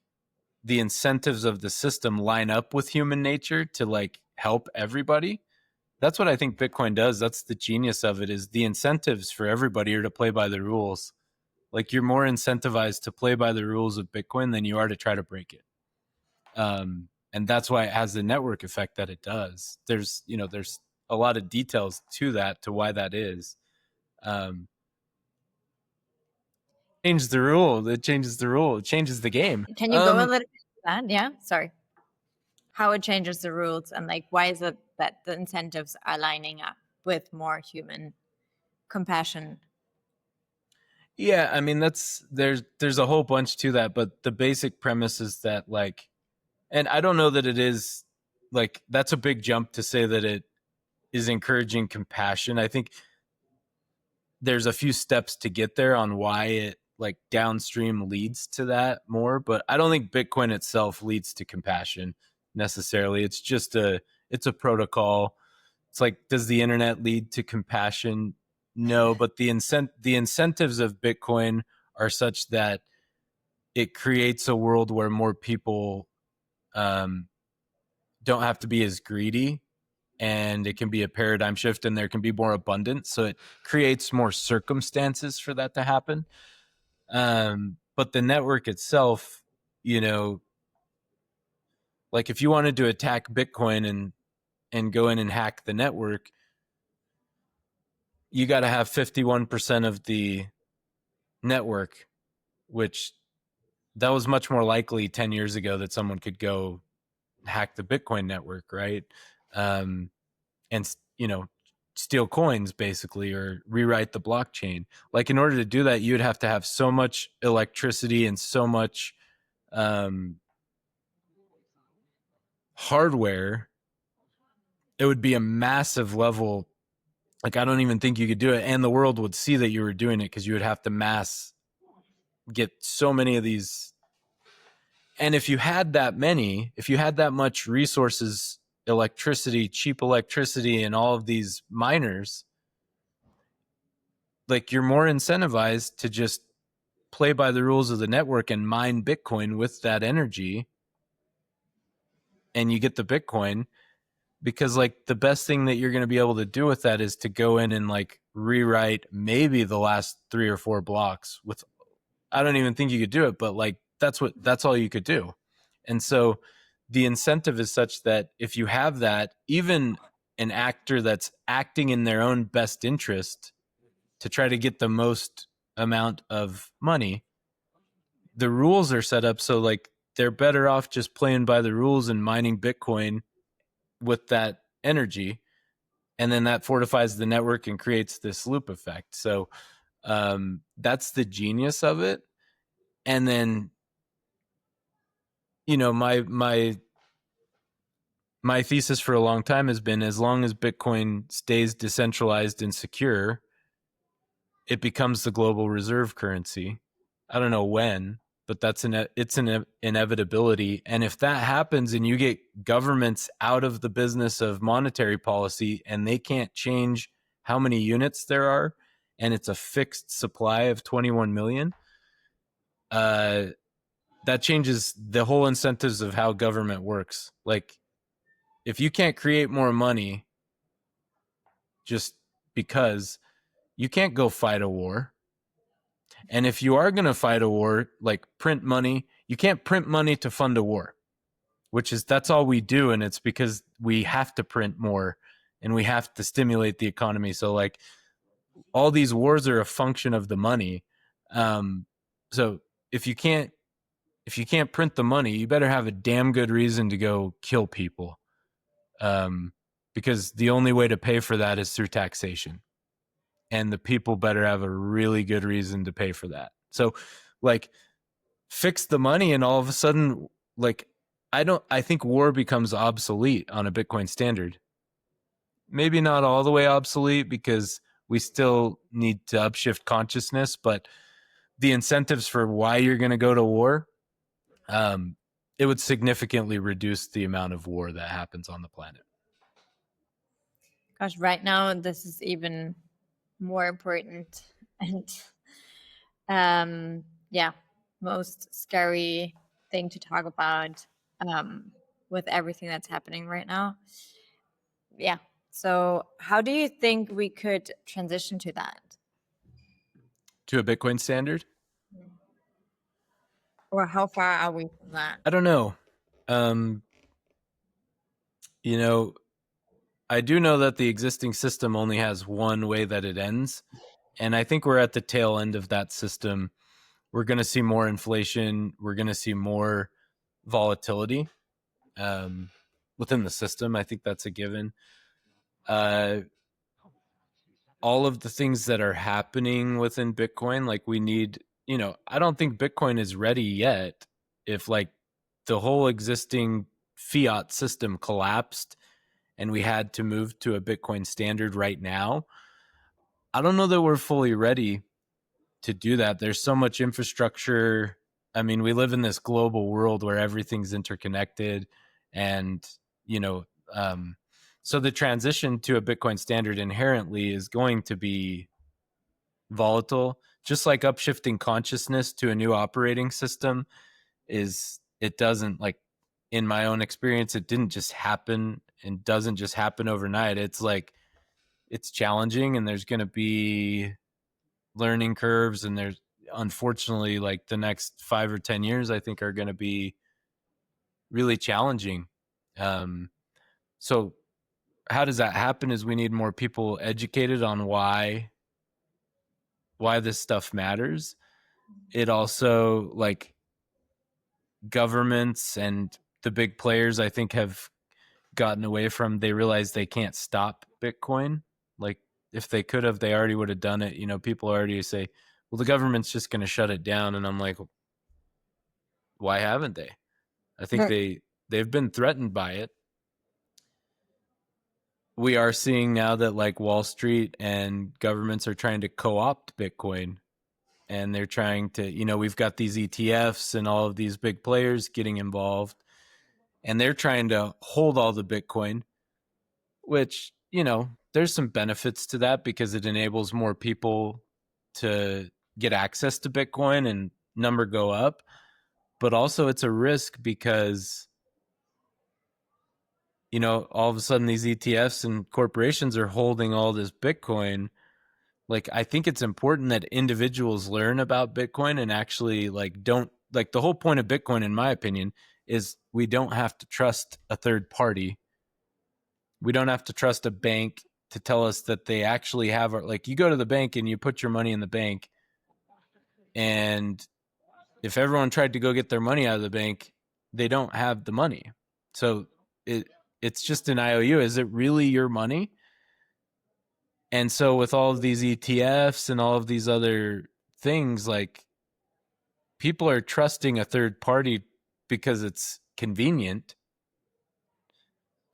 the incentives of the system line up with human nature to like help everybody. That's what I think Bitcoin does. That's the genius of it, is the incentives for everybody are to play by the rules. Like you're more incentivized to play by the rules of Bitcoin than you are to try to break it. And that's why it has the network effect that it does. There's a lot of details to that, to why that is. Um, changes the rule. It changes the rule. It changes the game. Can you go a little bit into that? Yeah, sorry. How it changes the rules, and like why is it that the incentives are lining up with more human compassion? Yeah, I mean there's a whole bunch to that, but the basic premise is that, like, and I don't know that it is, like, that's a big jump to say that it is encouraging compassion. I think there's a few steps to get there on why it, like, downstream leads to that more, but I don't think Bitcoin itself leads to compassion necessarily. It's a protocol. It's like, does the internet lead to compassion? No, but the incentives of Bitcoin are such that it creates a world where more people um, don't have to be as greedy, and it can be a paradigm shift, and there can be more abundance. So it creates more circumstances for that to happen. But the network itself, like if you wanted to attack Bitcoin and go in and hack the network, you got to have 51% of the network, which that was much more likely 10 years ago that someone could go hack the Bitcoin network, right? And steal coins basically, or rewrite the blockchain. Like, in order to do that, you'd have to have so much electricity and so much hardware. It would be a massive level. Like, I don't even think you could do it, and the world would see that you were doing it, because you would have to mass get so many of these. And if you had that much resources, electricity, cheap electricity, and all of these miners, like, you're more incentivized to just play by the rules of the network and mine Bitcoin with that energy, and you get the Bitcoin. Because, like, the best thing that you're going to be able to do with that is to go in and, like, rewrite maybe the last 3 or 4 blocks with, I don't even think you could do it, but like that's all you could do. And so the incentive is such that if you have that, even an actor that's acting in their own best interest to try to get the most amount of money, the rules are set up so, like, they're better off just playing by the rules and mining Bitcoin with that energy, and then that fortifies the network and creates this loop effect. So that's the genius of it. And then, my thesis for a long time has been, as long as Bitcoin stays decentralized and secure, it becomes the global reserve currency. I don't know when, but it's an inevitability. And if that happens and you get governments out of the business of monetary policy and they can't change how many units there are, and it's a fixed supply of 21 million, that changes the whole incentives of how government works. Like, if you can't create more money just because, you can't go fight a war. And if you are going to fight a war, like, print money, you can't print money to fund a war, that's all we do. And it's because we have to print more and we have to stimulate the economy. So, like, all these wars are a function of the money. So if you can't print the money, you better have a damn good reason to go kill people. Because the only way to pay for that is through taxation, and the people better have a really good reason to pay for that. So, like, fix the money, and all of a sudden, like, I think war becomes obsolete on a Bitcoin standard. Maybe not all the way obsolete, because we still need to upshift consciousness, but the incentives for why you're going to go to war, it would significantly reduce the amount of war that happens on the planet. Gosh, right now this is even more important, and yeah, most scary thing to talk about with everything that's happening right now. Yeah. So how do you think we could transition to that? To a Bitcoin standard? Or how far are we from that? I don't know. Um, you know, I do know that the existing system only has one way that it ends. And I think we're at the tail end of that system. We're going to see more inflation. We're going to see more volatility within the system. I think that's a given. All of the things that are happening within Bitcoin, like, we need, I don't think Bitcoin is ready yet. If, like, the whole existing fiat system collapsed and we had to move to a Bitcoin standard right now, I don't know that we're fully ready to do that. There's so much infrastructure. I mean, we live in this global world where everything's interconnected, and, you know, so the transition to a Bitcoin standard inherently is going to be volatile, just like upshifting consciousness to a new operating system is. It doesn't, like, in my own experience, it didn't just happen and doesn't just happen overnight. It's like, it's challenging, and there's going to be learning curves, and there's, unfortunately, like, the next 5 or 10 years, I think, are going to be really challenging. So how does that happen? Is we need more people educated on why this stuff matters. It also, like, governments and the big players, I think, have gotten away from, they realize they can't stop Bitcoin. Like, if they could have, they already would have done it. People already say, well, the government's just going to shut it down. And I'm like, why haven't they? I think Right. they've been threatened by it. We are seeing now that, like, Wall Street and governments are trying to co-opt Bitcoin, and they're trying to, we've got these ETFs and all of these big players getting involved, and they're trying to hold all the Bitcoin, which, there's some benefits to that because it enables more people to get access to Bitcoin and number go up. But also, it's a risk because, all of a sudden these ETFs and corporations are holding all this Bitcoin. Like, I think it's important that individuals learn about Bitcoin and actually, like, don't, like, the whole point of Bitcoin, in my opinion, is we don't have to trust a third party. We don't have to trust a bank to tell us that they actually have our, like, you go to the bank and you put your money in the bank, and if everyone tried to go get their money out of the bank, they don't have the money. So it's just an IOU. Is it really your money? And so with all of these ETFs and all of these other things, like, people are trusting a third party because it's convenient,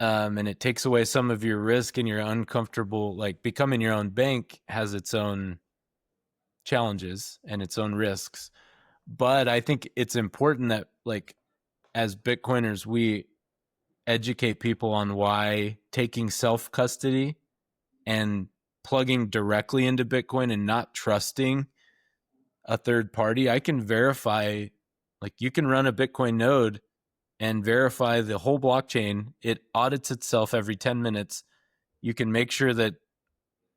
and it takes away some of your risk, and you're uncomfortable. Like, becoming your own bank has its own challenges and its own risks. But I think it's important that, like, as Bitcoiners, we educate people on why taking self-custody and plugging directly into Bitcoin and not trusting a third party. I can verify, like, you can run a Bitcoin node and verify the whole blockchain. It audits itself every 10 minutes. You can make sure that,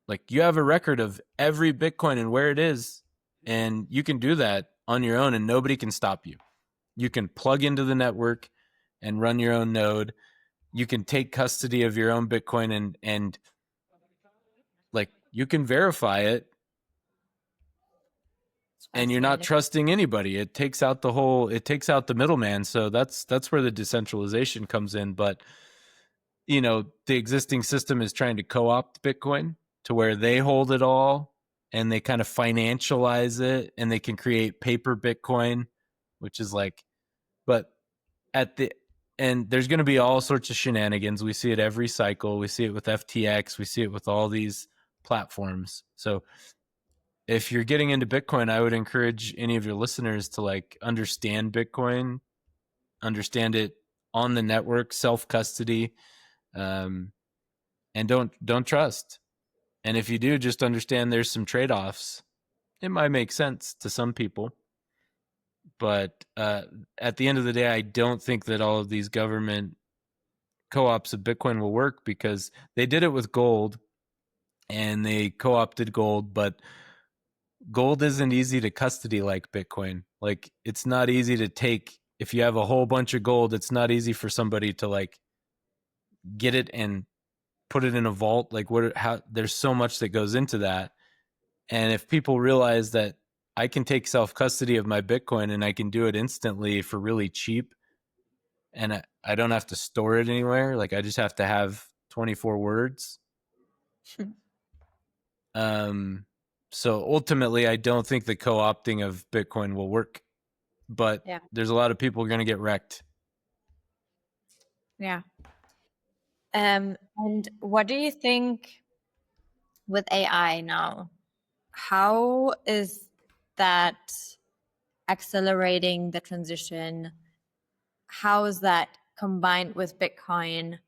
like, you have a record of every Bitcoin and where it is, and you can do that on your own, and nobody can stop you. You can plug into the network and run your own node. You can take custody of your own Bitcoin, and like, you can verify it, It's and you're not fascinating. trusting anybody. It takes out the middleman. So that's where the decentralization comes in. But the existing system is trying to co-opt Bitcoin to where they hold it all and they kind of financialize it, and they can create paper Bitcoin, which is like, but at the and there's going to be all sorts of shenanigans. We see it every cycle. We see it with FTX. We see it with all these platforms. So if you're getting into Bitcoin, I would encourage any of your listeners to like understand Bitcoin, understand it on the network, self custody, um, and don't trust. And if you do, just understand there's some trade offs. It might make sense to some people, but at the end of the day, I don't think that all of these government co-ops of Bitcoin will work, because they did it with gold and they co-opted gold, but gold isn't easy to custody like Bitcoin. Like, it's not easy to take. If you have a whole bunch of gold, it's not easy for somebody to like get it and put it in a vault. Like, how there's so much that goes into that. And if people realize that I can take self custody of my Bitcoin and I can do it instantly for really cheap, and I don't have to store it anywhere, like I just have to have 24 words. Um, so ultimately, I don't think the co-opting of Bitcoin will work, but Yeah. there's a lot of people going to get wrecked. Yeah. And what do you think with AI now? How is that accelerating the transition? How is that combined with Bitcoin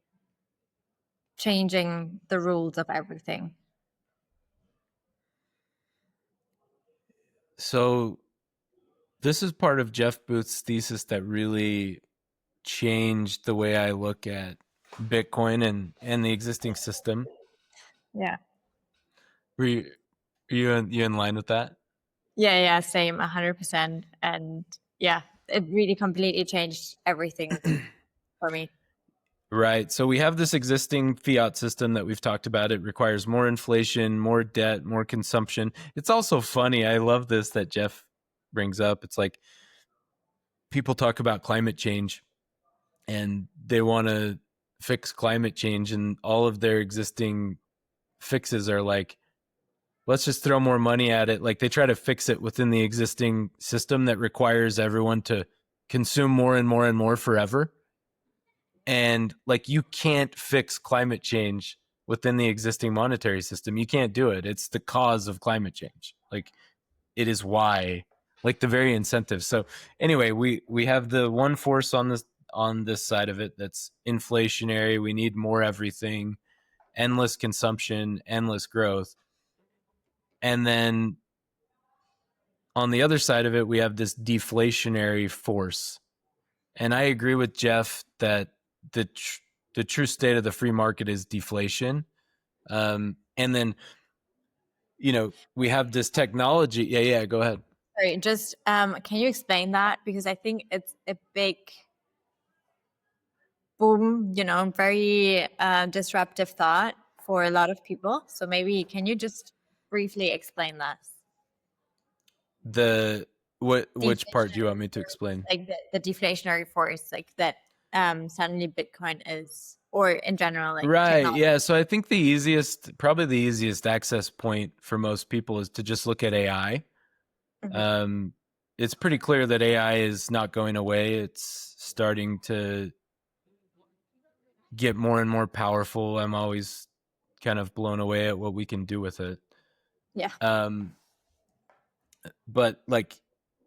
changing the rules of everything? So this is part of Jeff Booth's thesis that really changed the way I look at Bitcoin and the existing system. Yeah. Are you in line with that? Yeah, yeah, same, 100%. And yeah, it really completely changed everything for me. Right. So we have this existing fiat system that we've talked about. It requires more inflation, more debt, more consumption. It's also funny. I love this that Jeff brings up. It's like people talk about climate change and they want to fix climate change, and all of their existing fixes are like, let's just throw more money at it. Like, they try to fix it within the existing system that requires everyone to consume more and more and more forever. And like, you can't fix climate change within the existing monetary system. You can't do it. It's the cause of climate change. Like, it is why, like, the very incentive. So anyway, we have the one force on this side of it that's inflationary. We need more everything, endless consumption, endless growth. And then on the other side of it, we have this deflationary force. And I agree with Jeff that the true state of the free market is deflation. And then, we have this technology. Yeah, yeah, go ahead. Sorry, just can you explain that? Because I think it's a big boom, very disruptive thought for a lot of people. So maybe can you just briefly explain that? Which part do you Deflationary want me to force, explain? like the deflationary force, like that suddenly Bitcoin is, or in general, like Right. technology. Yeah. So I think probably the easiest access point for most people is to just look at AI. Mhm. Um, it's pretty clear that AI is not going away. It's starting to get more and more powerful. I'm always kind of blown away at what we can do with it. Yeah. Um, but like,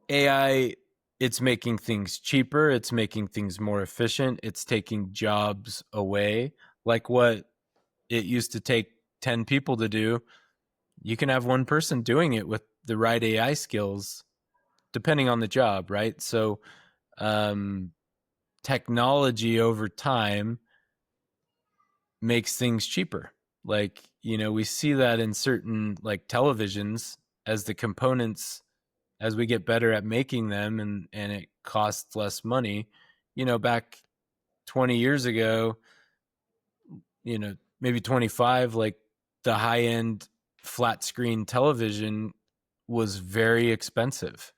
AI, it's making things cheaper. It's making things more efficient. It's taking jobs away. Like, what it used to take 10 people to do, you can have one person doing it with the right AI skills, depending on the job, right? So, um, technology over time makes things cheaper. Like, we see that in certain like televisions, as the components, as we get better at making them, and it costs less money. Back 20 years ago, maybe 25, like, the high end flat screen television was very expensive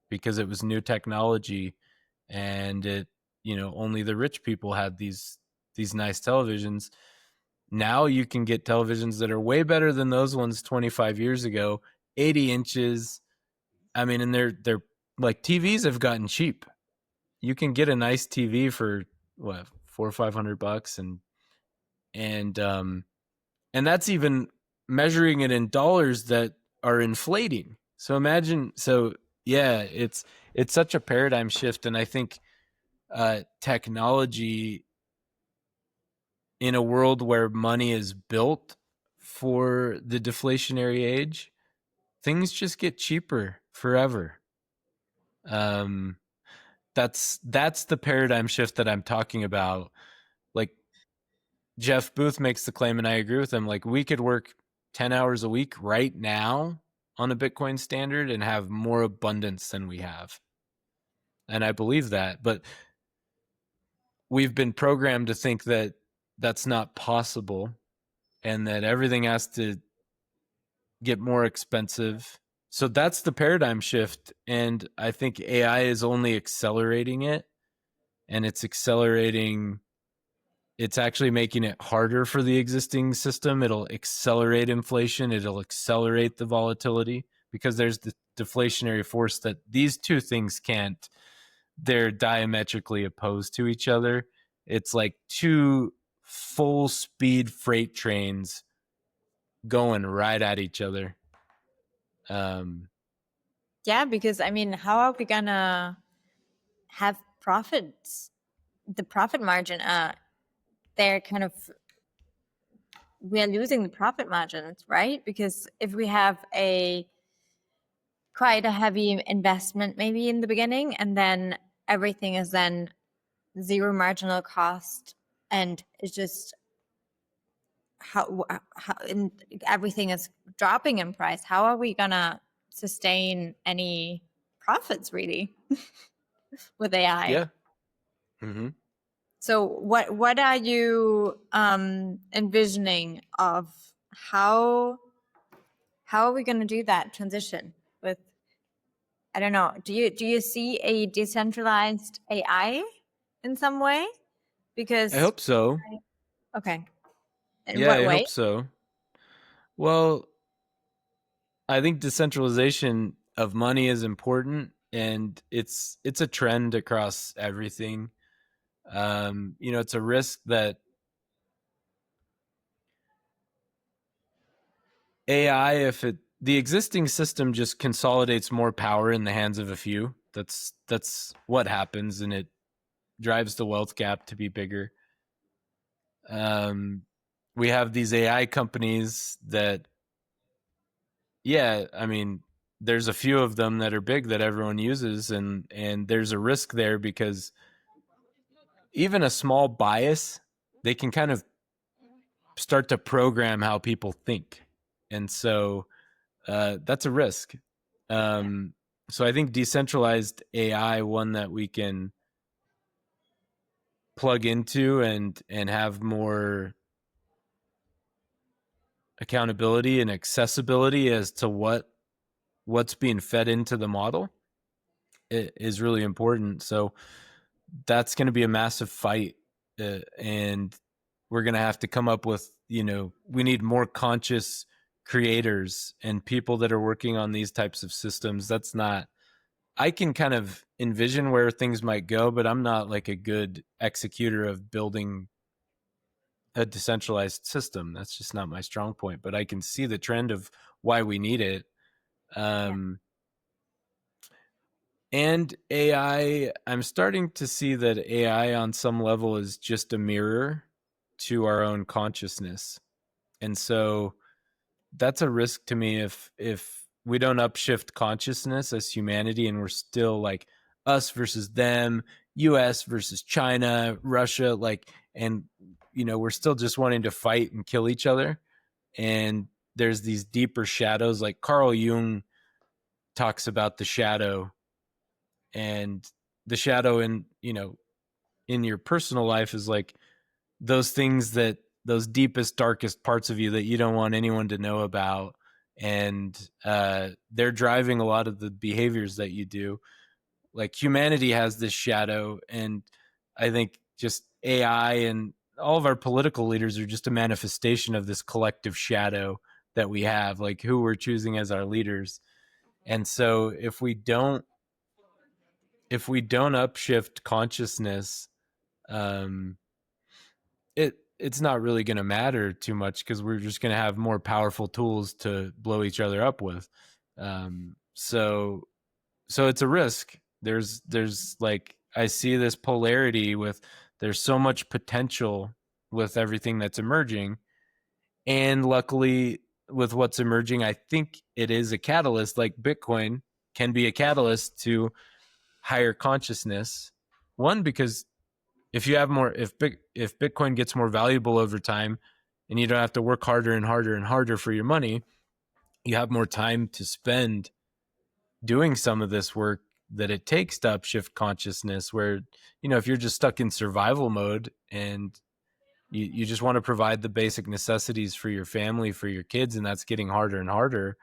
because it was new technology, and it, only the rich people had these nice televisions. Now you can get televisions that are way better than those ones 25 years ago, 80 inches. I mean, and they're like, TVs have gotten cheap. You can get a nice TV for what, 400 or 500 bucks, and and that's even measuring it in dollars that are inflating. So imagine, so yeah, it's such a paradigm shift, and I think technology in a world where money is built for the deflationary age, things just get cheaper forever. Um, that's the paradigm shift that I'm talking about. Like, Jeff Booth makes the claim, and I agree with him. Like, we could work 10 hours a week right now on a Bitcoin standard and have more abundance than we have. And I believe that, but we've been programmed to think that that's not possible, and that everything has to get more expensive. So that's the paradigm shift. And I think AI is only accelerating it, and it's actually making it harder for the existing system. It'll accelerate inflation, it'll accelerate the volatility, because there's the deflationary force that these two things can't. They're diametrically opposed to each other. It's like two full speed freight trains going right at each other. Yeah, because I mean, how are we gonna have profits? The profit margin, they're kind of, we are losing the profit margins, right? Because if we have a quite a heavy investment maybe in the beginning, and then everything is then zero marginal cost, and it's just how and everything is dropping in price, how are we gonna sustain any profits really with AI? Yeah. Mm-hmm. So what are you envisioning of how are we going to do that transition with, I don't know, do you see a decentralized AI in some way? I Because hope so. okay, in Yeah, what I way? hope so. Well, I think decentralization of money is important, and it's a trend across everything. It's a risk that AI, if it the existing system just consolidates more power in the hands of a few, that's what happens, and it drives the wealth gap to be bigger. Um, we have these AI companies that, yeah, I mean, there's a few of them that are big that everyone uses, and there's a risk there, because even a small bias, they can kind of start to program how people think, and so that's a risk. Um, so I think decentralized AI, one that we can plug into and have more accountability and accessibility as to what's being fed into the model, is really important. So that's going to be a massive fight, and we're going to have to come up with, we need more conscious creators and people that are working on these types of systems. That's not, I can kind of envision where things might go, but I'm not like a good executor of building a decentralized system. That's just not my strong point, but I can see the trend of why we need it. Yeah. Um, and AI, I'm starting to see that AI on some level is just a mirror to our own consciousness. And so that's a risk to me if we don't upshift consciousness as humanity, and we're still like us versus them, US versus China, Russia, like, and we're still just wanting to fight and kill each other. And there's these deeper shadows, like Carl Jung talks about the shadow, and the shadow in your personal life is like those things, that those deepest, darkest parts of you that you don't want anyone to know about, and they're driving a lot of the behaviors that you do. Like humanity has this shadow, and I think just AI and all of our political leaders are just a manifestation of this collective shadow that we have, like who we're choosing as our leaders. And so if we don't upshift consciousness, um, it's not really going to matter too much because we're just going to have more powerful tools to blow each other up with. So it's a risk. There's like I see this polarity with there's so much potential with everything that's emerging, and luckily with what's emerging, I think it is a catalyst. Like Bitcoin can be a catalyst to higher consciousness. One, because if you have more, if Bitcoin gets more valuable over time, and you don't have to work harder and harder and harder for your money, you have more time to spend doing some of this work that it takes to upshift consciousness. Where, if you're just stuck in survival mode and you just want to provide the basic necessities for your family, for your kids, and that's getting harder and harder,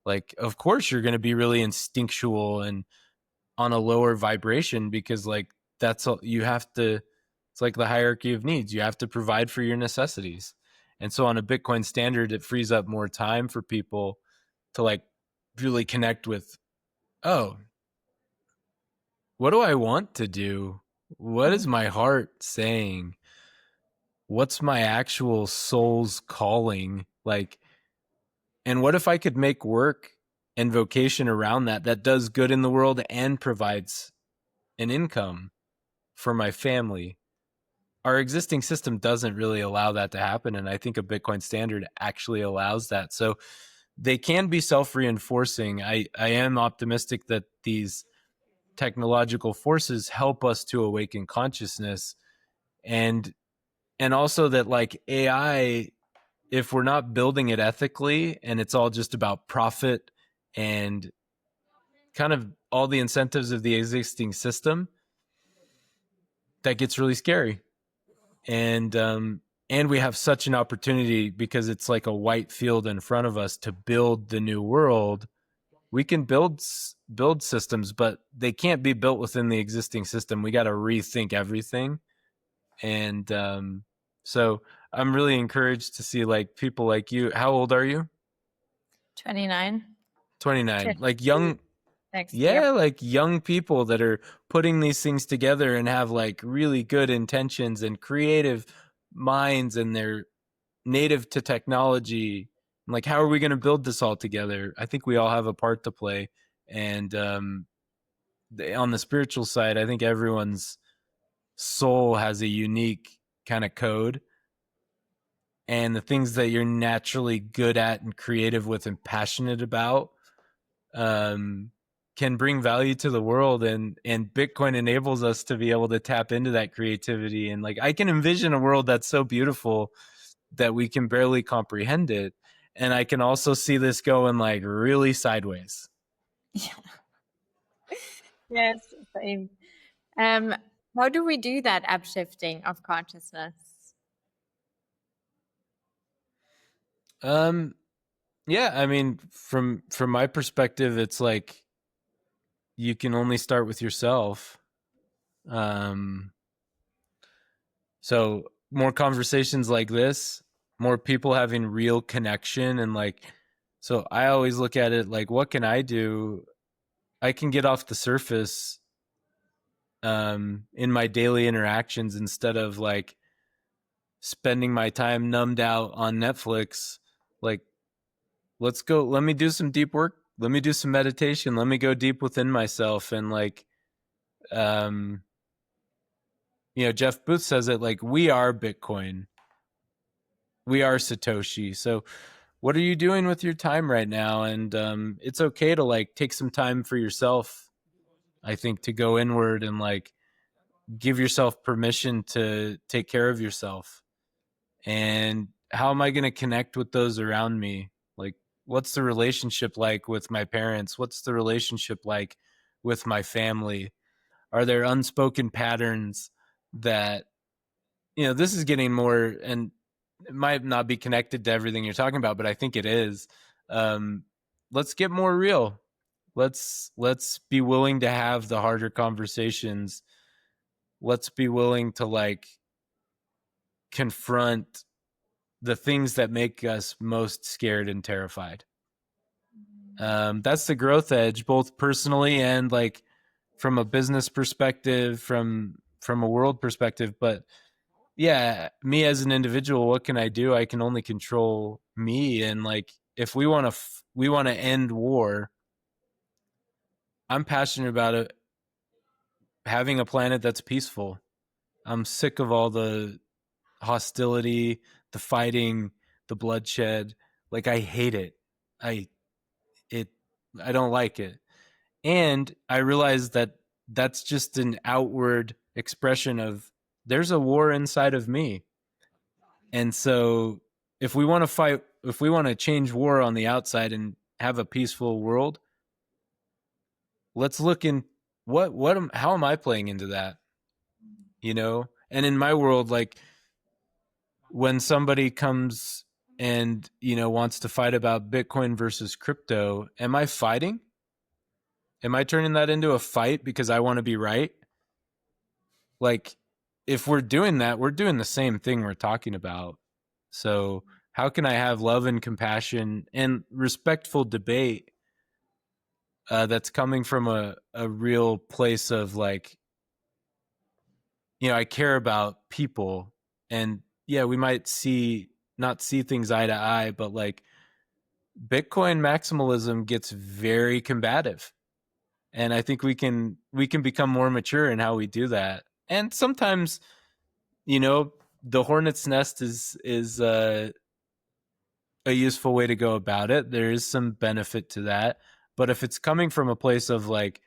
like, of course you're going to be really instinctual and on a lower vibration, because like that's all you have to. It's like the hierarchy of needs. You have to provide for your necessities. And so on a Bitcoin standard, it frees up more time for people to like really connect with, oh, what do I want to do? What is my heart saying? What's my actual soul's calling? Like, and what if I could make work and vocation around that does good in the world and provides an income for my family? Our existing system doesn't really allow that to happen, and I think a Bitcoin standard actually allows that. So they can be self-reinforcing. I am optimistic that these technological forces help us to awaken consciousness, and also that like AI, if we're not building it ethically and it's all just about profit and kind of all the incentives of the existing system, that gets really scary. And we have such an opportunity because it's like a white field in front of us to build the new world. We can build systems, but they can't be built within the existing system. We got to rethink everything. And so I'm really encouraged to see like people like you. How old are you? 29. 29. Like young, Next year. yeah, like young people that are putting these things together and have like really good intentions and creative minds, and they're native to technology. Like, how are we going to build this all together? I think we all have a part to play. And on the spiritual side, I think everyone's soul has a unique kind of code, and the things that you're naturally good at and creative with and passionate about can bring value to the world. And Bitcoin enables us to be able to tap into that creativity. And like, I can envision a world that's so beautiful that we can barely comprehend it. And I can also see this going like really sideways. Yes, same. Um, how do we do that upshifting of consciousness? Um, yeah, I mean, from my perspective, it's like you can only start with yourself. Um, so more conversations like this, more people having real connection, and like, so I always look at it like, what can I do? I can get off the surface in my daily interactions instead of like spending my time numbed out on Netflix. Like, let's go, let me do some deep work. Let me do some meditation. Let me go deep within myself. And like, um, Jeff Booth says it like, we are Bitcoin. We are Satoshi. So what are you doing with your time right now? And it's okay to like take some time for yourself. I think to go inward and like give yourself permission to take care of yourself. And how am I going to connect with those around me? Like, what's the relationship like with my parents? What's the relationship like with my family? Are there unspoken patterns that, this is getting more, and it might not be connected to everything you're talking about, but I think it is. um, let's get more real. Let's be willing to have the harder conversations. Let's be willing to like confront the things that make us most scared and terrified. That's the growth edge, both personally and like from a business perspective, from a world perspective. But yeah, me as an individual, what can I do? I can only control me. And like, if we want to end war, I'm passionate about it. Having a planet that's peaceful. I'm sick of all the hostility, the fighting, the bloodshed. Like, I hate it. I it I don't like it. And I realize that that's just an outward expression of there's a war inside of me. And so if we want to fight, if we want to change war on the outside and have a peaceful world, let's look in how am I playing into that? You know? And in my world, like when somebody comes and, you know, wants to fight about Bitcoin versus crypto, am I fighting? Am I turning that into a fight because I want to be right? Like, if we're doing that, we're doing the same thing we're talking about. So, how can I have love and compassion and respectful debate that's coming from a real place of like, you know, I care about people, and yeah, we might not see things eye to eye, but like Bitcoin maximalism gets very combative. And I think we can become more mature in how we do that. And sometimes, you know, the hornet's nest is a useful way to go about it. There is some benefit to that, but if it's coming from a place of like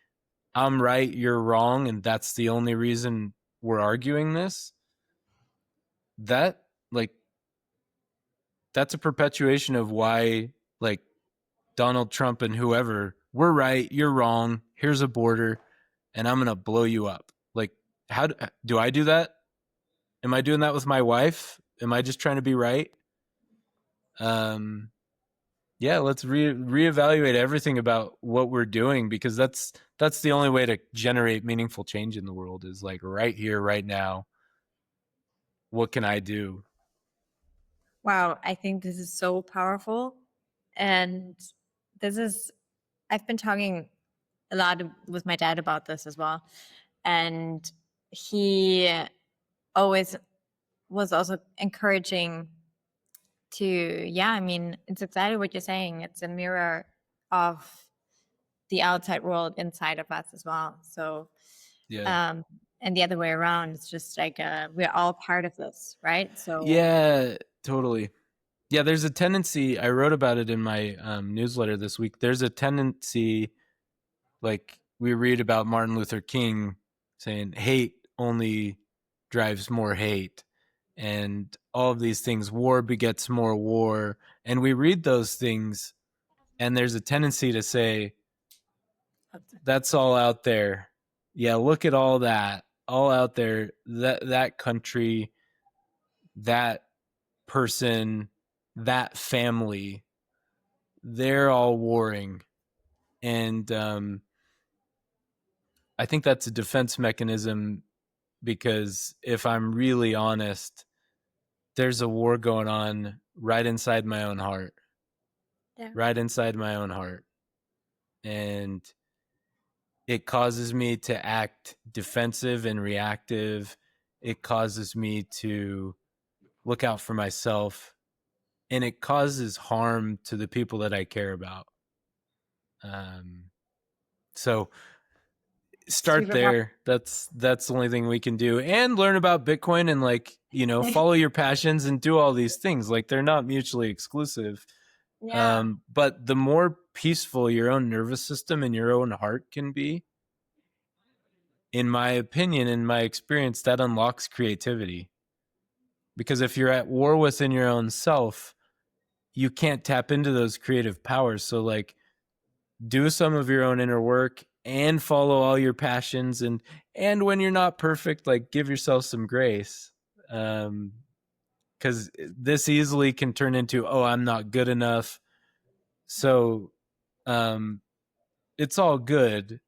I'm right, you're wrong, and that's the only reason we're arguing this, that like that's a perpetuation of why like Donald Trump and whoever, we're right, you're wrong. Here's a border, and I'm gonna blow you up. Like, how do I do that? Am I doing that with my wife? Am I just trying to be right? Um, yeah, let's reevaluate everything about what we're doing, because that's the only way to generate meaningful change in the world is like right here, right now. What can I do? Wow, I think this is so powerful. And this is, I've been talking a lot with my dad about this as well. And he always was also encouraging to, yeah, I mean, it's exactly what you're saying. It's a mirror of the outside world inside of us as well. So, Yeah. um, and the other way around, it's just like we're all part of this, right? So, Yeah, totally. Yeah, there's a tendency. I wrote about it in my newsletter this week. There's a tendency, like we read about Martin Luther King saying, "Hate only drives more hate," and all of these things. War begets more war, and we read those things, and there's a tendency to say, "That's all out there." Yeah, look at all that, all out there. That country, that person, that family, they're all warring. And I think that's a defense mechanism because if I'm really honest, there's a war going on right inside my own heart, yeah. right inside my own heart. And it causes me to act defensive and reactive. It causes me to look out for myself, and it causes harm to the people that I care about. Um, so start Super powerful. there. That's the only thing we can do, and learn about Bitcoin and like, you know, follow your passions and do all these things. Like they're not mutually exclusive. Yeah. But the more peaceful your own nervous system and your own heart can be, in my opinion, in my experience, that unlocks creativity. Because if you're at war within your own self, you can't tap into those creative powers. So like do some of your own inner work and follow all your passions, and when you're not perfect, like give yourself some grace. Because this easily can turn into, oh, I'm not good enough. So um, it's all good.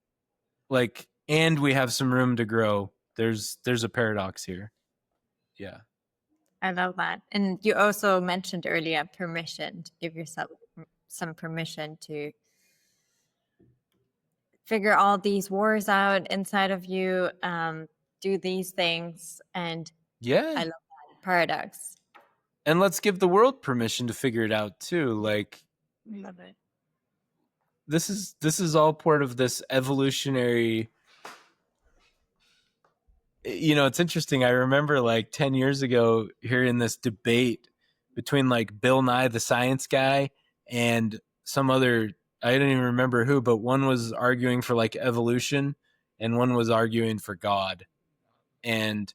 Like, and we have some room to grow. There's a paradox here. Yeah. I love that. And you also mentioned earlier permission to give yourself some permission to figure all these wars out inside of you, do these things. And I Yeah. love that paradox. And let's give the world permission to figure it out too. Like, Love it. this is all part of this evolutionary. It's interesting. I remember like 10 years ago hearing this debate between like Bill Nye the Science Guy and some other, I don't even remember who, but one was arguing for like evolution and one was arguing for God. And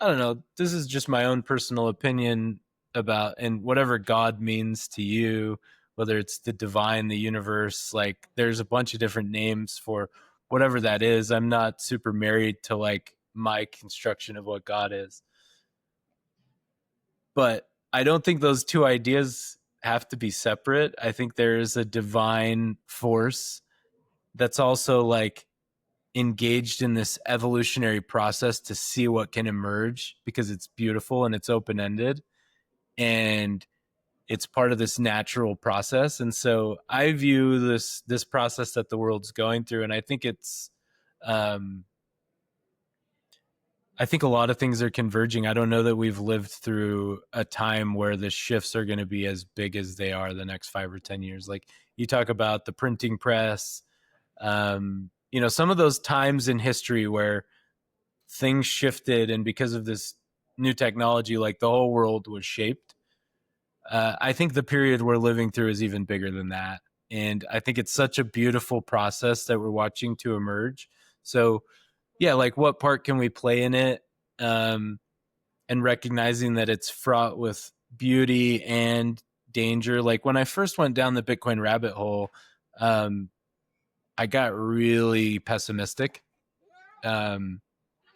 I don't know, this is just my own personal opinion about, and whatever God means to you, whether it's the divine, the universe, like there's a bunch of different names for whatever that is. I'm not super married to like my construction of what God is, but I don't think those two ideas have to be separate. I think there is a divine force that's also like engaged in this evolutionary process to see what can emerge because it's beautiful and it's open ended and it's part of this natural process. And so I view this process that the world's going through, and I think it's um, I think a lot of things are converging. I don't know that we've lived through a time where the shifts are going to be as big as they are the next 5 or 10 years. Like you talk about the printing press, some of those times in history where things shifted and because of this new technology, like the whole world was shaped. I think the period we're living through is even bigger than that. And I think it's such a beautiful process that we're watching to emerge. So, yeah, like what part can we play in it? And recognizing that it's fraught with beauty and danger. Like when I first went down the Bitcoin rabbit hole, I got really pessimistic. Um,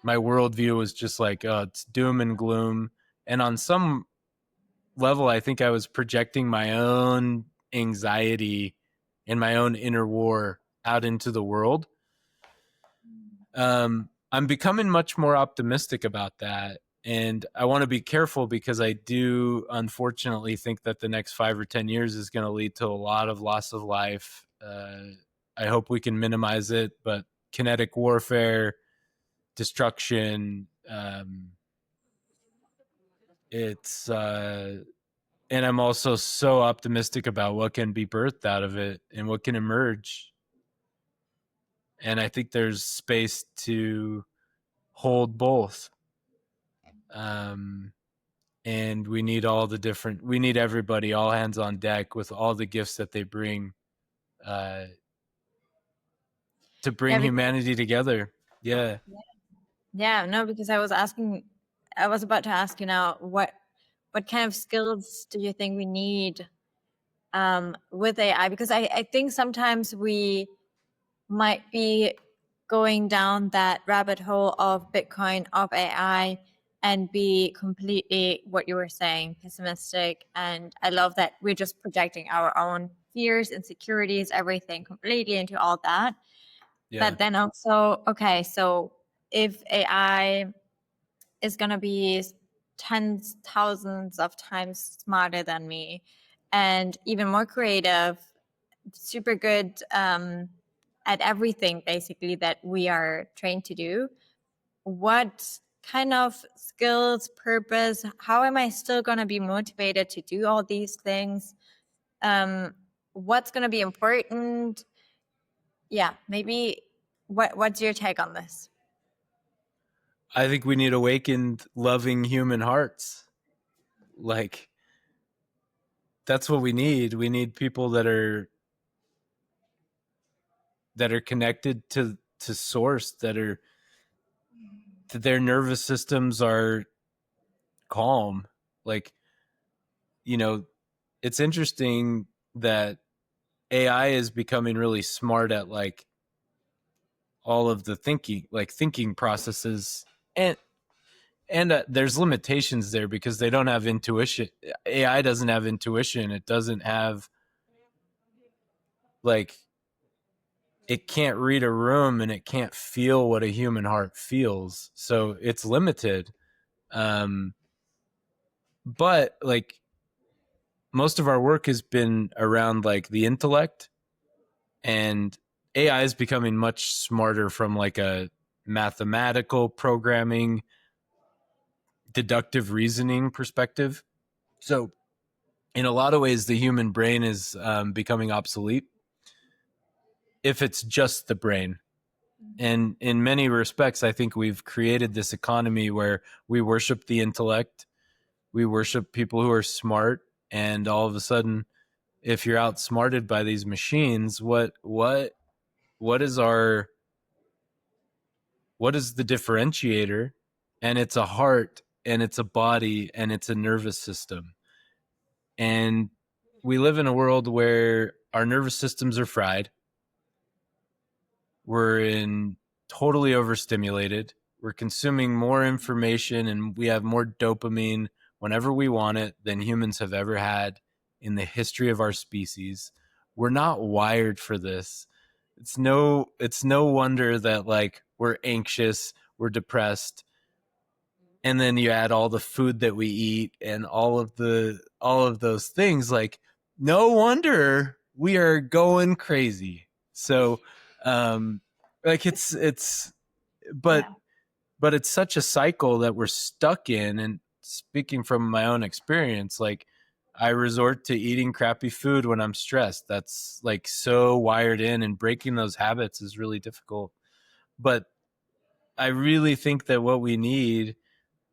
my worldview was just like, oh, it's doom and gloom. And on some level, I think I was projecting my own anxiety and my own inner war out into the world. I'm becoming much more optimistic about that. And I want to be careful because I do unfortunately think that the next 5 or 10 years is going to lead to a lot of loss of life. I hope we can minimize it, but kinetic warfare, destruction, it's and I'm also so optimistic about what can be birthed out of it and what can emerge. And I think there's space to hold both. Um, and we need everybody, all hands on deck with all the gifts that they bring uh, to Yeah, bring because humanity together. Yeah. yeah, no, because I was about to ask you now, what kind of skills do you think we need with AI? Because I think sometimes we might be going down that rabbit hole of Bitcoin, of AI, and be completely what you were saying, pessimistic. And I love that we're just projecting our own fears, insecurities, everything completely into all that. Yeah. But then also, okay, so if AI is going to be tens, thousands of times smarter than me and even more creative, super good at everything basically that we are trained to do, what kind of skills, purpose, how am I still going to be motivated to do all these things? What's going to be important? Yeah, maybe what's your take on this? I think we need awakened, loving human hearts. Like, that's what we need. We need people that are connected to source, that their nervous systems are calm. Like, it's interesting that AI is becoming really smart at like all of the thinking processes, and there's limitations there because they don't have intuition. AI doesn't have intuition. It doesn't have like it can't read a room and it can't feel what a human heart feels, so it's limited. um but like most of our work has been around like the intellect, and AI is becoming much smarter from like a mathematical programming, deductive reasoning perspective. So in a lot of ways the human brain is becoming obsolete if it's just the brain. And in many respects I think we've created this economy where we worship the intellect, we worship people who are smart, and all of a sudden if you're outsmarted by these machines, what is our what is the differentiator? And it's a heart, and it's a body, and it's a nervous system. And we live in a world where our nervous systems are fried. We're in totally overstimulated. We're consuming more information, and we have more dopamine whenever we want it than humans have ever had in the history of our species. We're not wired for this. It's no wonder that like we're anxious, we're depressed, and then you add all the food that we eat and all of those things, like no wonder we are going crazy. So like it's but Yeah. but it's such a cycle that we're stuck in. And speaking from my own experience, like I resort to eating crappy food when I'm stressed. That's like so wired in, and breaking those habits is really difficult. But I really think that what we need,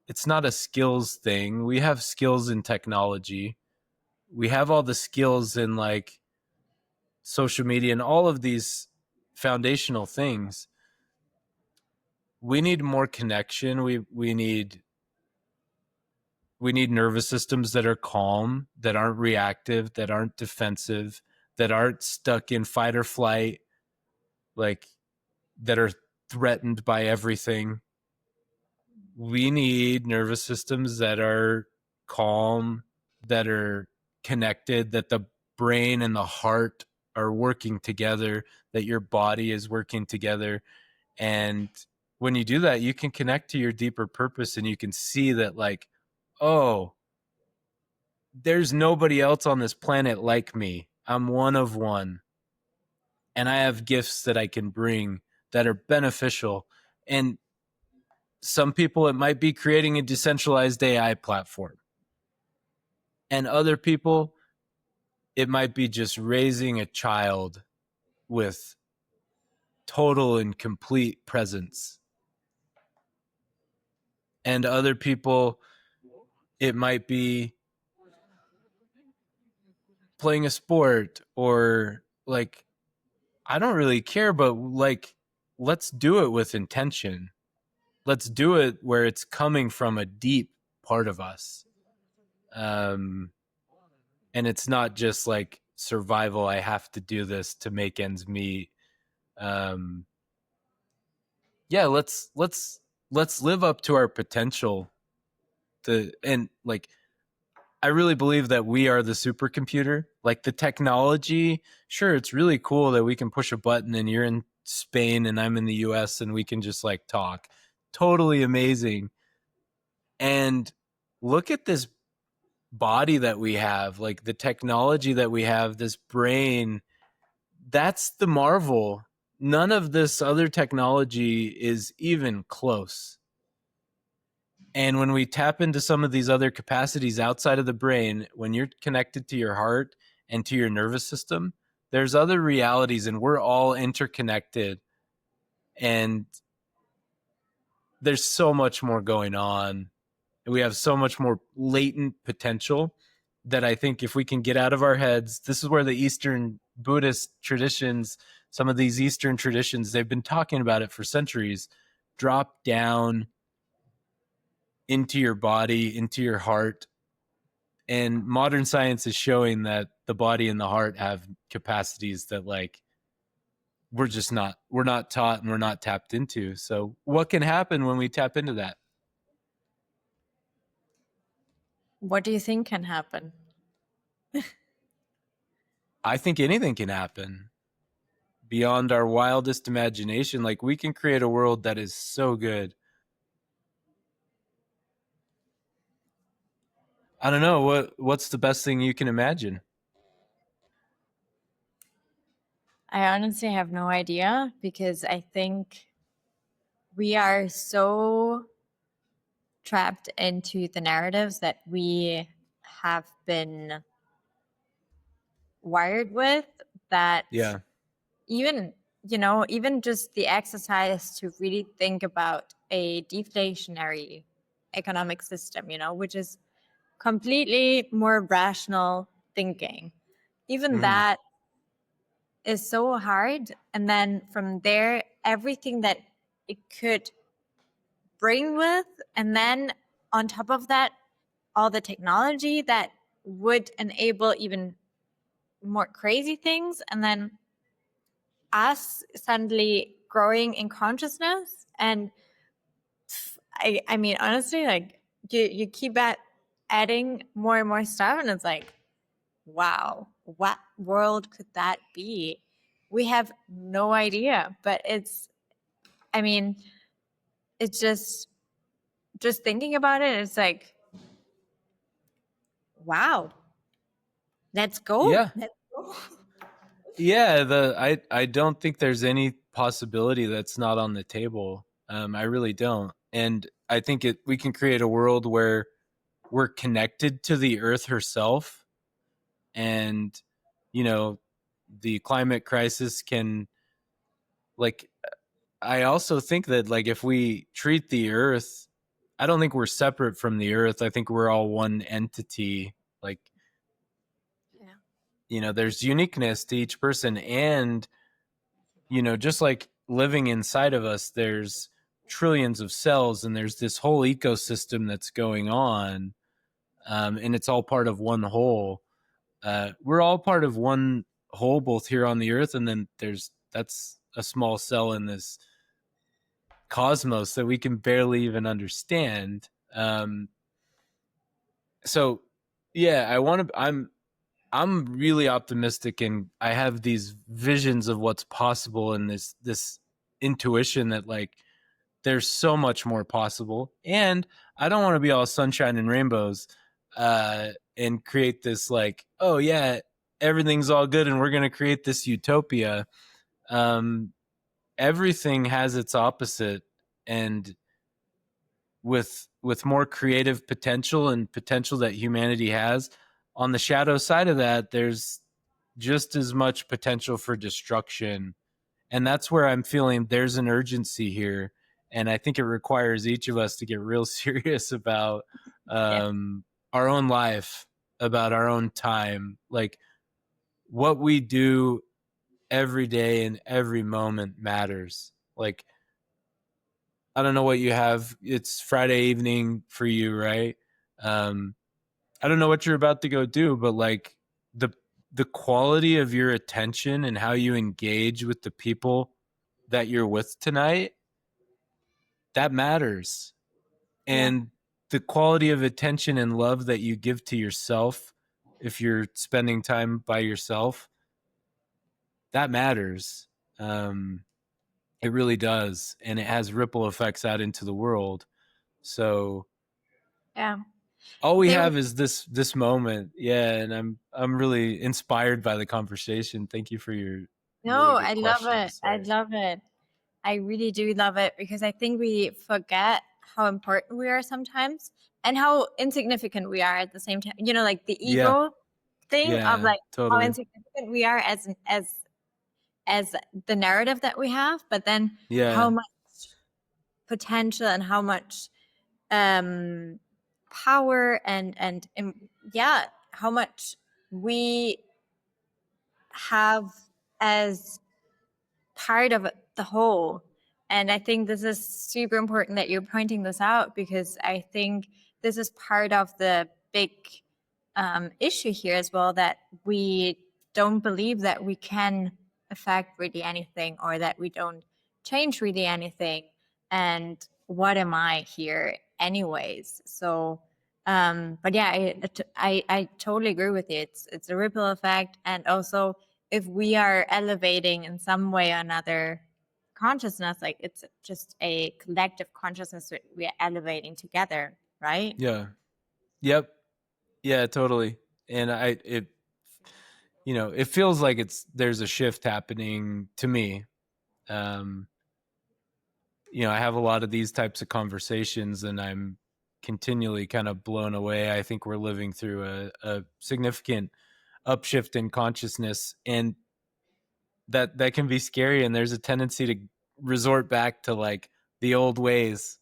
it's not a skills thing. We have skills in technology. We have all the skills in like social media and all of these foundational things. We need more connection. We need nervous systems that are calm, that aren't reactive, that aren't defensive, that aren't stuck in fight or flight, like that are threatened by everything. We need nervous systems that are calm, that are connected, that the brain and the heart are working together, that your body is working together. And when you do that, you can connect to your deeper purpose, and you can see that, like, oh, there's nobody else on this planet like me. I'm one of one. And I have gifts that I can bring that are beneficial. And some people, it might be creating a decentralized AI platform. And other people, it might be just raising a child with total and complete presence. And other people, it might be playing a sport, or like, I don't really care, but like, let's do it with intention. Let's do it where it's coming from a deep part of us. Um, and it's not just like survival. I have to do this to make ends meet. Um, yeah, let's live up to our potential. And like, I really believe that we are the supercomputer. Like the technology, sure, it's really cool that we can push a button and you're in Spain and I'm in the US and we can just like talk. Totally amazing. And look at this body that we have, like the technology that we have, this brain. That's the marvel. None of this other technology is even close. And when we tap into some of these other capacities outside of the brain, when you're connected to your heart and to your nervous system, there's other realities, and we're all interconnected. And there's so much more going on. We have so much more latent potential that I think if we can get out of our heads, this is where the Eastern Buddhist traditions, some of these Eastern traditions, they've been talking about it for centuries. Drop down into your body, into your heart. And modern science is showing that the body and the heart have capacities that like we're not taught and we're not tapped into. So what can happen when we tap into that? What do you think can happen? I think anything can happen. beyond our wildest imagination. Like, we can create a world that is so good. I don't know what's the best thing you can imagine. I honestly have no idea because I think we are so trapped into the narratives that we have been wired with that Yeah. even, even just the exercise to really think about a deflationary economic system, which is completely more rational thinking. Even Mm-hmm. that is so hard. And then from there, everything that it could bring with, and then on top of that, all the technology that would enable even more crazy things. And then us suddenly growing in consciousness. And I mean, honestly, like you keep adding more and more stuff, and it's like, wow, what world could that be? We have no idea, but I mean, it's just thinking about it, it's like, wow, let's go. Yeah. Let's go. Yeah, I don't think there's any possibility that's not on the table. I really don't. And I think we can create a world where we're connected to the earth herself, and you know, the climate crisis can, like, I also think that, like, if we treat the earth, I don't think we're separate from the earth. I think we're all one entity. Like, Yeah. there's uniqueness to each person, and just like living inside of us, there's trillions of cells, and there's this whole ecosystem that's going on, and it's all part of one whole. We're all part of one whole, both here on the earth, and then that's a small cell in this cosmos that we can barely even understand. So yeah, I'm really optimistic, and I have these visions of what's possible, and this intuition that, like, there's so much more possible. And I don't want to be all sunshine and rainbows, and create this, like, oh yeah, everything's all good and we're going to create this utopia. Um, Everything has its opposite, and with more creative potential and potential that humanity has, on the shadow side of that, there's just as much potential for destruction. And that's where I'm feeling there's an urgency here, and I think it requires each of us to get real serious about, Yeah. our own life, about our own time, like, what we do every day and every moment matters. Like, I don't know what you have. It's Friday evening for you, right? Um, I don't know what you're about to go do, but, like, the the quality of your attention and how you engage with the people that you're with tonight, that matters. Yeah. And the quality of attention and love that you give to yourself, if you're spending time by yourself, that matters. It really does, and it has ripple effects out into the world. So Yeah. all I we think have is this moment. Yeah, and I'm really inspired by the conversation. Thank you for your really no, good I love it. questions I there. love it. I really do love it because I think we forget how important we are sometimes and how insignificant we are at the same time. Like the Yeah, ego thing of yeah, like how totally. insignificant we are as the narrative that we have, but then how Yeah, much potential and how much um power and yeah, how much we have as part of the whole. And I think this is super important that you're pointing this out because I think this is part of the big issue here as well, that we don't believe that we can affect really anything or that we don't change really anything. And what am I here anyways? So, but yeah, I totally agree with you. It's a ripple effect, and also if we are elevating in some way or another consciousness, like it's just a collective consciousness that we are elevating together, right? Yeah. Yep. Yeah, totally. And it feels like there's a shift happening to me. Um, I have a lot of these types of conversations and I'm continually kind of blown away. I think we're living through a significant upshift in consciousness, and that can be scary, and there's a tendency to resort back to like the old ways.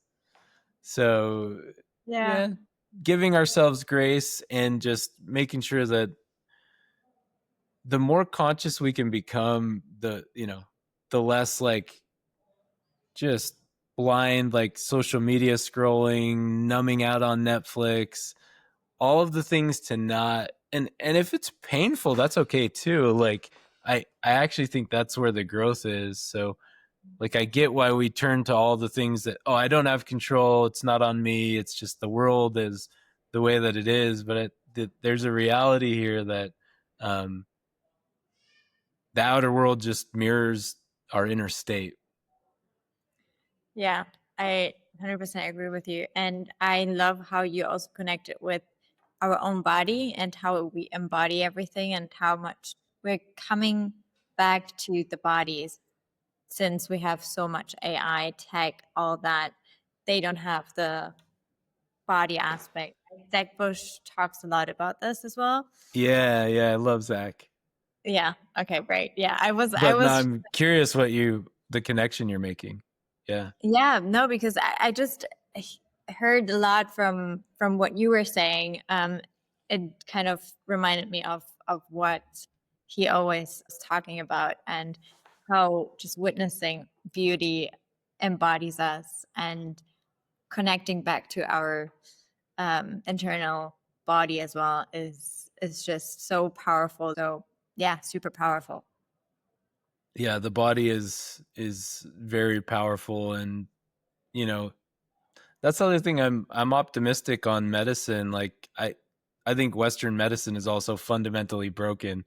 So, Yeah. yeah, giving ourselves grace and just making sure that the more conscious we can become, the less like just blind like social media scrolling, numbing out on Netflix, all of the things to not, and if it's painful, that's okay too. Like I actually think that's where the growth is. So like I get why we turn to all the things that, oh, I don't have control, it's not on me, it's just the world is the way that it is, but there's a reality here that um the outer world just mirrors our inner state. Yeah, I 100% agree with you. And I love how you also connect it with our own body and how we embody everything and how much we're coming back to the bodies since we have so much AI, tech, all that. They don't have the body aspect. Zach Bush talks a lot about this as well. Yeah, yeah, I love Zach. Yeah. Okay. Great. Yeah. I But now was I'm curious the connection you're making. Yeah. Yeah, no, because I just heard a lot from what you were saying. It kind of reminded me of what he always was talking about and how just witnessing beauty embodies us and connecting back to our internal body as well is just so powerful. So yeah, super powerful. Yeah, the body is very powerful, and you know, that's the other thing. I'm optimistic on medicine. Like I think Western medicine is also fundamentally broken.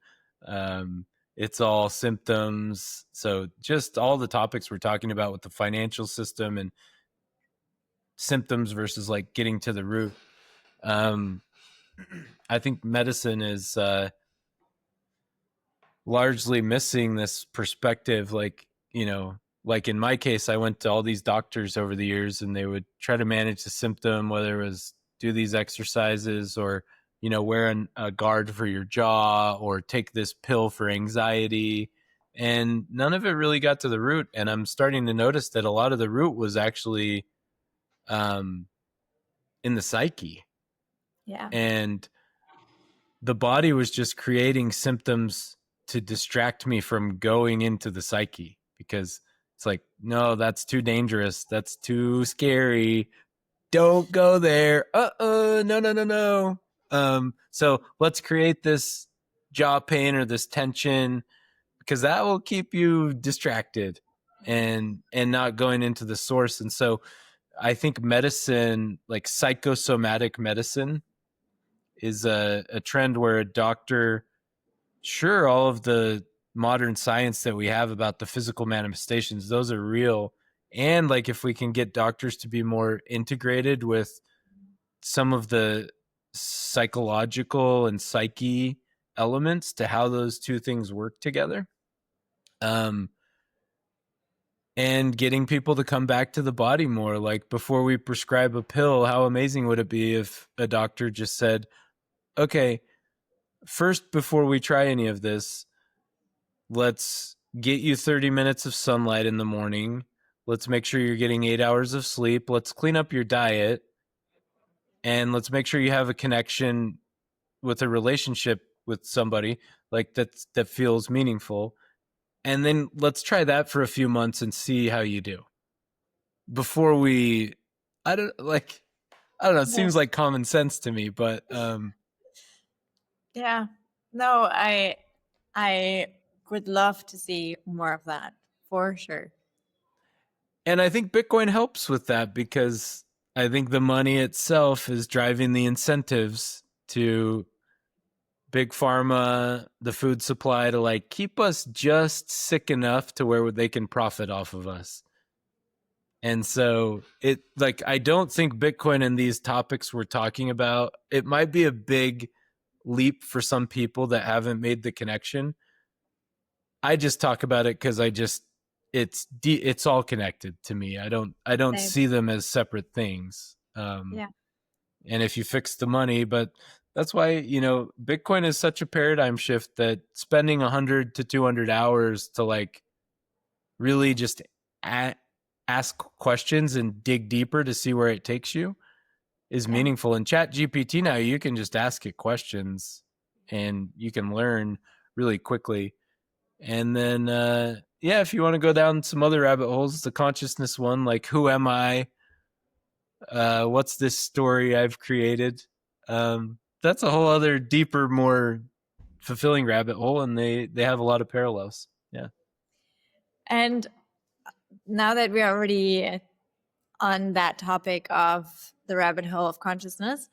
It's all symptoms. So just all the topics we're talking about with the financial system and symptoms versus like getting to the root. Um, I think medicine is largely missing this perspective. Like, like in my case, I went to all these doctors over the years and they would try to manage the symptom, whether it was do these exercises or, wear a guard for your jaw or take this pill for anxiety. And none of it really got to the root. And I'm starting to notice that a lot of the root was actually um, in the psyche. Yeah. And the body was just creating symptoms to distract me from going into the psyche, because it's like, no, that's too dangerous, that's too scary, don't go there, no, no, no, no. So let's create this jaw pain or this tension, because that will keep you distracted and not going into the source. And so I think medicine, like psychosomatic medicine, is a trend where a doctor, sure, all of the modern science that we have about the physical manifestations, those are real. And like if we can get doctors to be more integrated with some of the psychological and psyche elements to how those two things work together, um, and getting people to come back to the body more. Like before we prescribe a pill, how amazing would it be if a doctor just said, okay, first, before we try any of this, let's get you 30 minutes of sunlight in the morning. Let's make sure you're getting 8 hours of sleep. Let's clean up your diet. And let's make sure you have a connection with a relationship with somebody like that feels meaningful. And then let's try that for a few months and see how you do. Before we, I don't know, it Yeah. seems like common sense to me, but Yeah. No, I would love to see more of that for sure. and I think Bitcoin helps with that, because I think the money itself is driving the incentives to big pharma, the food supply to like keep us just sick enough to where they can profit off of us. And so it like I don't think Bitcoin and these topics we're talking about, it might be a big leap for some people that haven't made the connection. I just talk about it cuz I just it's all connected to me. I don't Same. see them as separate things. Yeah. And if you fix the money, but that's why, Bitcoin is such a paradigm shift that spending 100 to 200 hours to like really just a- ask questions and dig deeper to see where it takes you is Yeah. meaningful. In Chat GPT now, you can just ask it questions and you can learn really quickly. And then, yeah, if you want to go down some other rabbit holes, the consciousness one, like who am I? What's this story I've created? That's a whole other deeper, more fulfilling rabbit hole, and they have a lot of parallels. Yeah. And now that we're already on that topic of the rabbit hole of consciousness,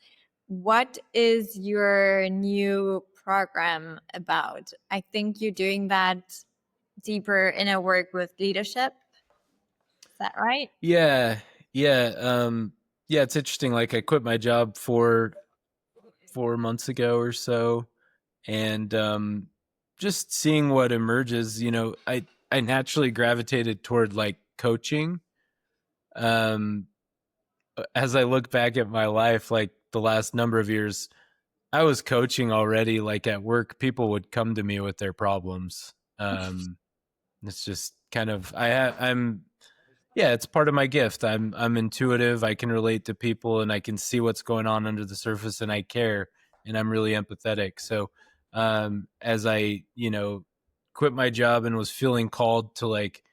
what is your new program about? I think you're doing that deeper inner work with leadership. Is that right? Yeah, yeah, yeah. It's interesting. Like I quit my job 4 months ago or so, and just seeing what emerges. I naturally gravitated toward like coaching. Um, as I look back at my life, like the last number of years, I was coaching already. Like at work, people would come to me with their problems. It's just kind of I'm yeah, it's part of my gift. I'm intuitive. I can relate to people, and I can see what's going on under the surface, and I care, and I'm really empathetic. So, as I quit my job and was feeling called to like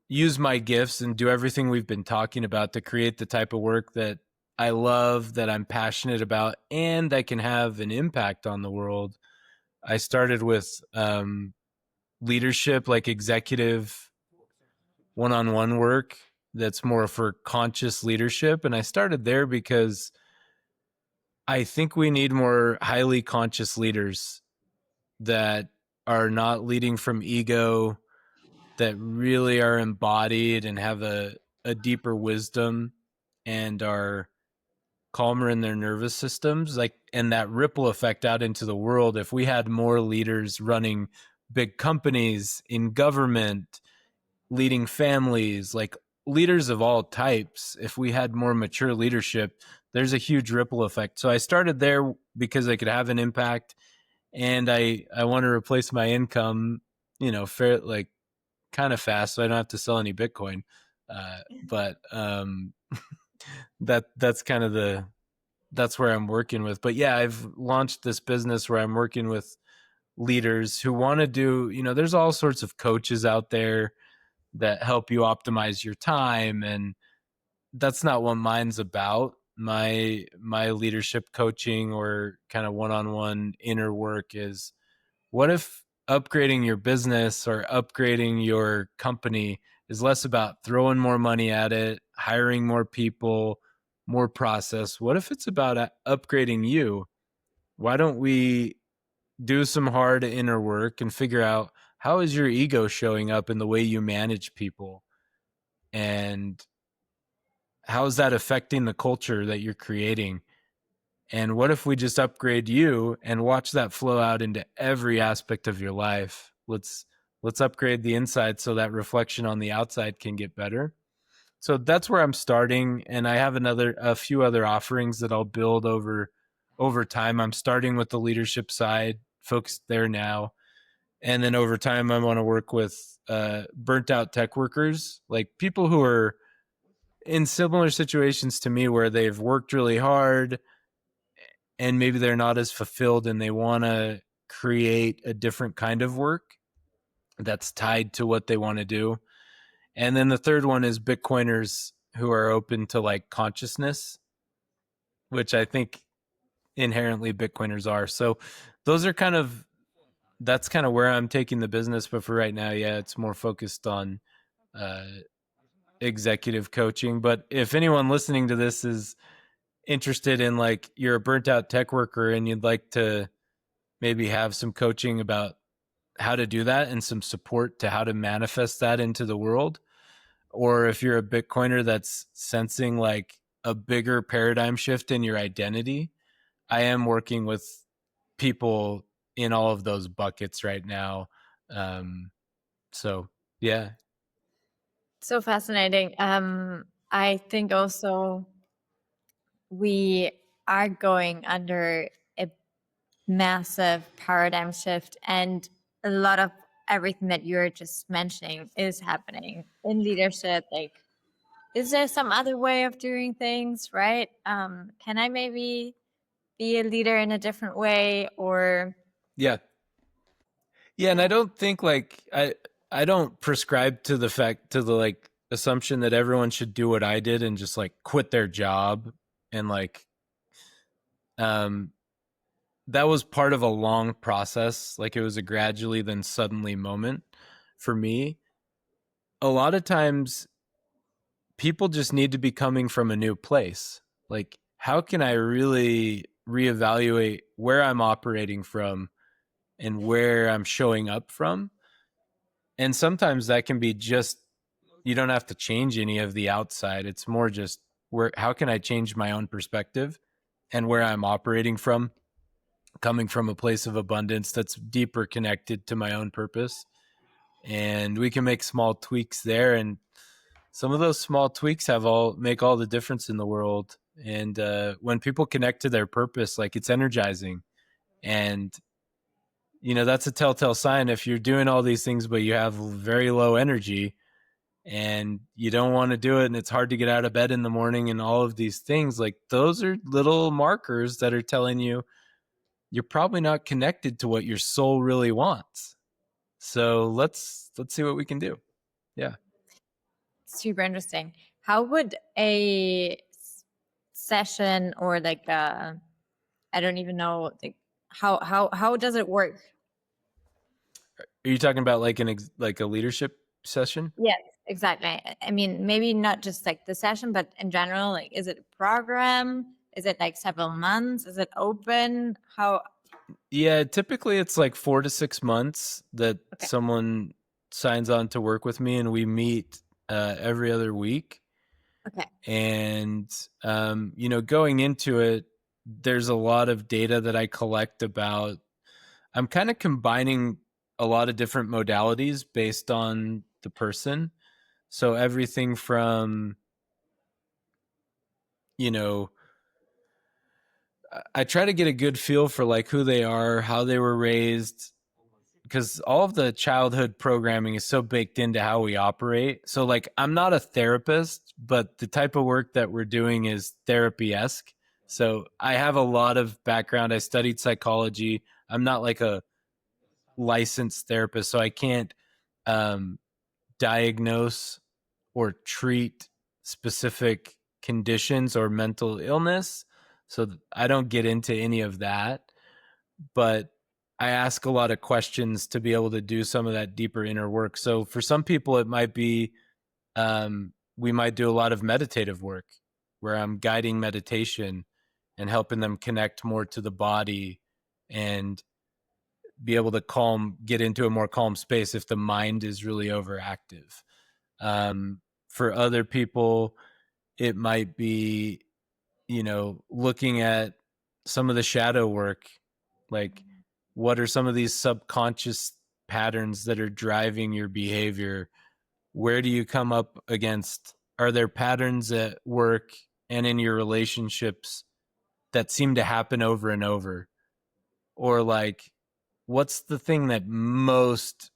use my gifts and do everything we've been talking about to create the type of work that I love, that I'm passionate about, and I can have an impact on the world. I started with leadership, like executive one-on-one work that's more for conscious leadership. And I started there because I think we need more highly conscious leaders that are not leading from ego, that really are embodied and have a deeper wisdom and are calmer in their nervous systems, like, and that ripple effect out into the world. If we had more leaders running big companies, in government, leading families, like leaders of all types, if we had more mature leadership, there's a huge ripple effect. So I started there because I could have an impact, and I want to replace my income, fair, like kind of fast, so I don't have to sell any Bitcoin. But that's kind of that's where I'm working with. But yeah, I've launched this business where I'm working with leaders who want to do, there's all sorts of coaches out there that help you optimize your time, and that's not what mine's about. My leadership coaching or kind of one-on-one inner work is, what if upgrading your business or upgrading your company is less about throwing more money at it, hiring more people, more process? What if it's about upgrading you? Why don't we do some hard inner work and figure out, how is your ego showing up in the way you manage people? And how is that affecting the culture that you're creating? And what if we just upgrade you and watch that flow out into every aspect of your life? Let's upgrade the inside so that reflection on the outside can get better. So that's where I'm starting, and I have a few other offerings that I'll build over time. I'm starting with the leadership side, focused there now, and then over time I want to work with burnt out tech workers, like people who are in similar situations to me where they've worked really hard and maybe they're not as fulfilled and they want to create a different kind of work that's tied to what they want to do. And then the third one is Bitcoiners who are open to like consciousness, which I think inherently Bitcoiners are. So those are that's kind of where I'm taking the business. But for right now, yeah, it's more focused on uh, executive coaching. But if anyone listening to this is interested in, like, you're a burnt out tech worker and you'd like to maybe have some coaching about how to do that and some support to how to manifest that into the world, or if you're a Bitcoiner that's sensing like a bigger paradigm shift in your identity, I am working with people in all of those buckets right now. Um, so yeah, So fascinating. I think also we are going under a massive paradigm shift, and a lot of everything that you're just mentioning is happening in leadership. Like, is there some other way of doing things, right? Can I maybe be a leader in a different way? Or yeah, yeah. And I yeah. don't think like I don't prescribe to the fact to the like assumption that everyone should do what I did and just like quit their job and like um that was part of a long process. Like it was a gradually then suddenly moment for me. A lot of times people just need to be coming from a new place. Like, how can I really reevaluate where I'm operating from and where I'm showing up from? And sometimes that can be just, you don't have to change any of the outside. It's more just where, how can I change my own perspective and where I'm operating from, coming from a place of abundance that's deeper connected to my own purpose. And we can make small tweaks there, and some of those small tweaks have all make all the difference in the world. And when people connect to their purpose, like, it's energizing. And that's a telltale sign. If you're doing all these things but you have very low energy and you don't want to do it and it's hard to get out of bed in the morning and all of these things, like, those are little markers that are telling you you're probably not connected to what your soul really wants. So let's see what we can do. Yeah. Super interesting. How would a session, or like I don't even know, like how does it work? Are you talking about like like a leadership session? Yes, exactly. I mean, maybe not just like the session, but in general, like, is it a program? Is it like several months? Is it open? How? Yeah, typically it's like 4 to 6 months that Okay. someone signs on to work with me, and we meet every other week. Okay. And going into it, there's a lot of data that I collect about. I'm kind of combining a lot of different modalities based on the person. So everything from, you know, I try to get a good feel for like who they are, how they were raised, because all of the childhood programming is so baked into how we operate. So, like, I'm not a therapist, but the type of work that we're doing is therapy esque. So I have a lot of background. I studied psychology. I'm not like a licensed therapist, so I can't um, diagnose or treat specific conditions or mental illness. So I don't get into any of that, but I ask a lot of questions to be able to do some of that deeper inner work. So for some people, it might be we might do a lot of meditative work where I'm guiding meditation and helping them connect more to the body and be able to get into a more calm space if the mind is really overactive. For other people, it might be, looking at some of the shadow work, like, what are some of these subconscious patterns that are driving your behavior? Where do you come up against? Are there patterns at work and in your relationships that seem to happen over and over? Or, like, what's the thing that most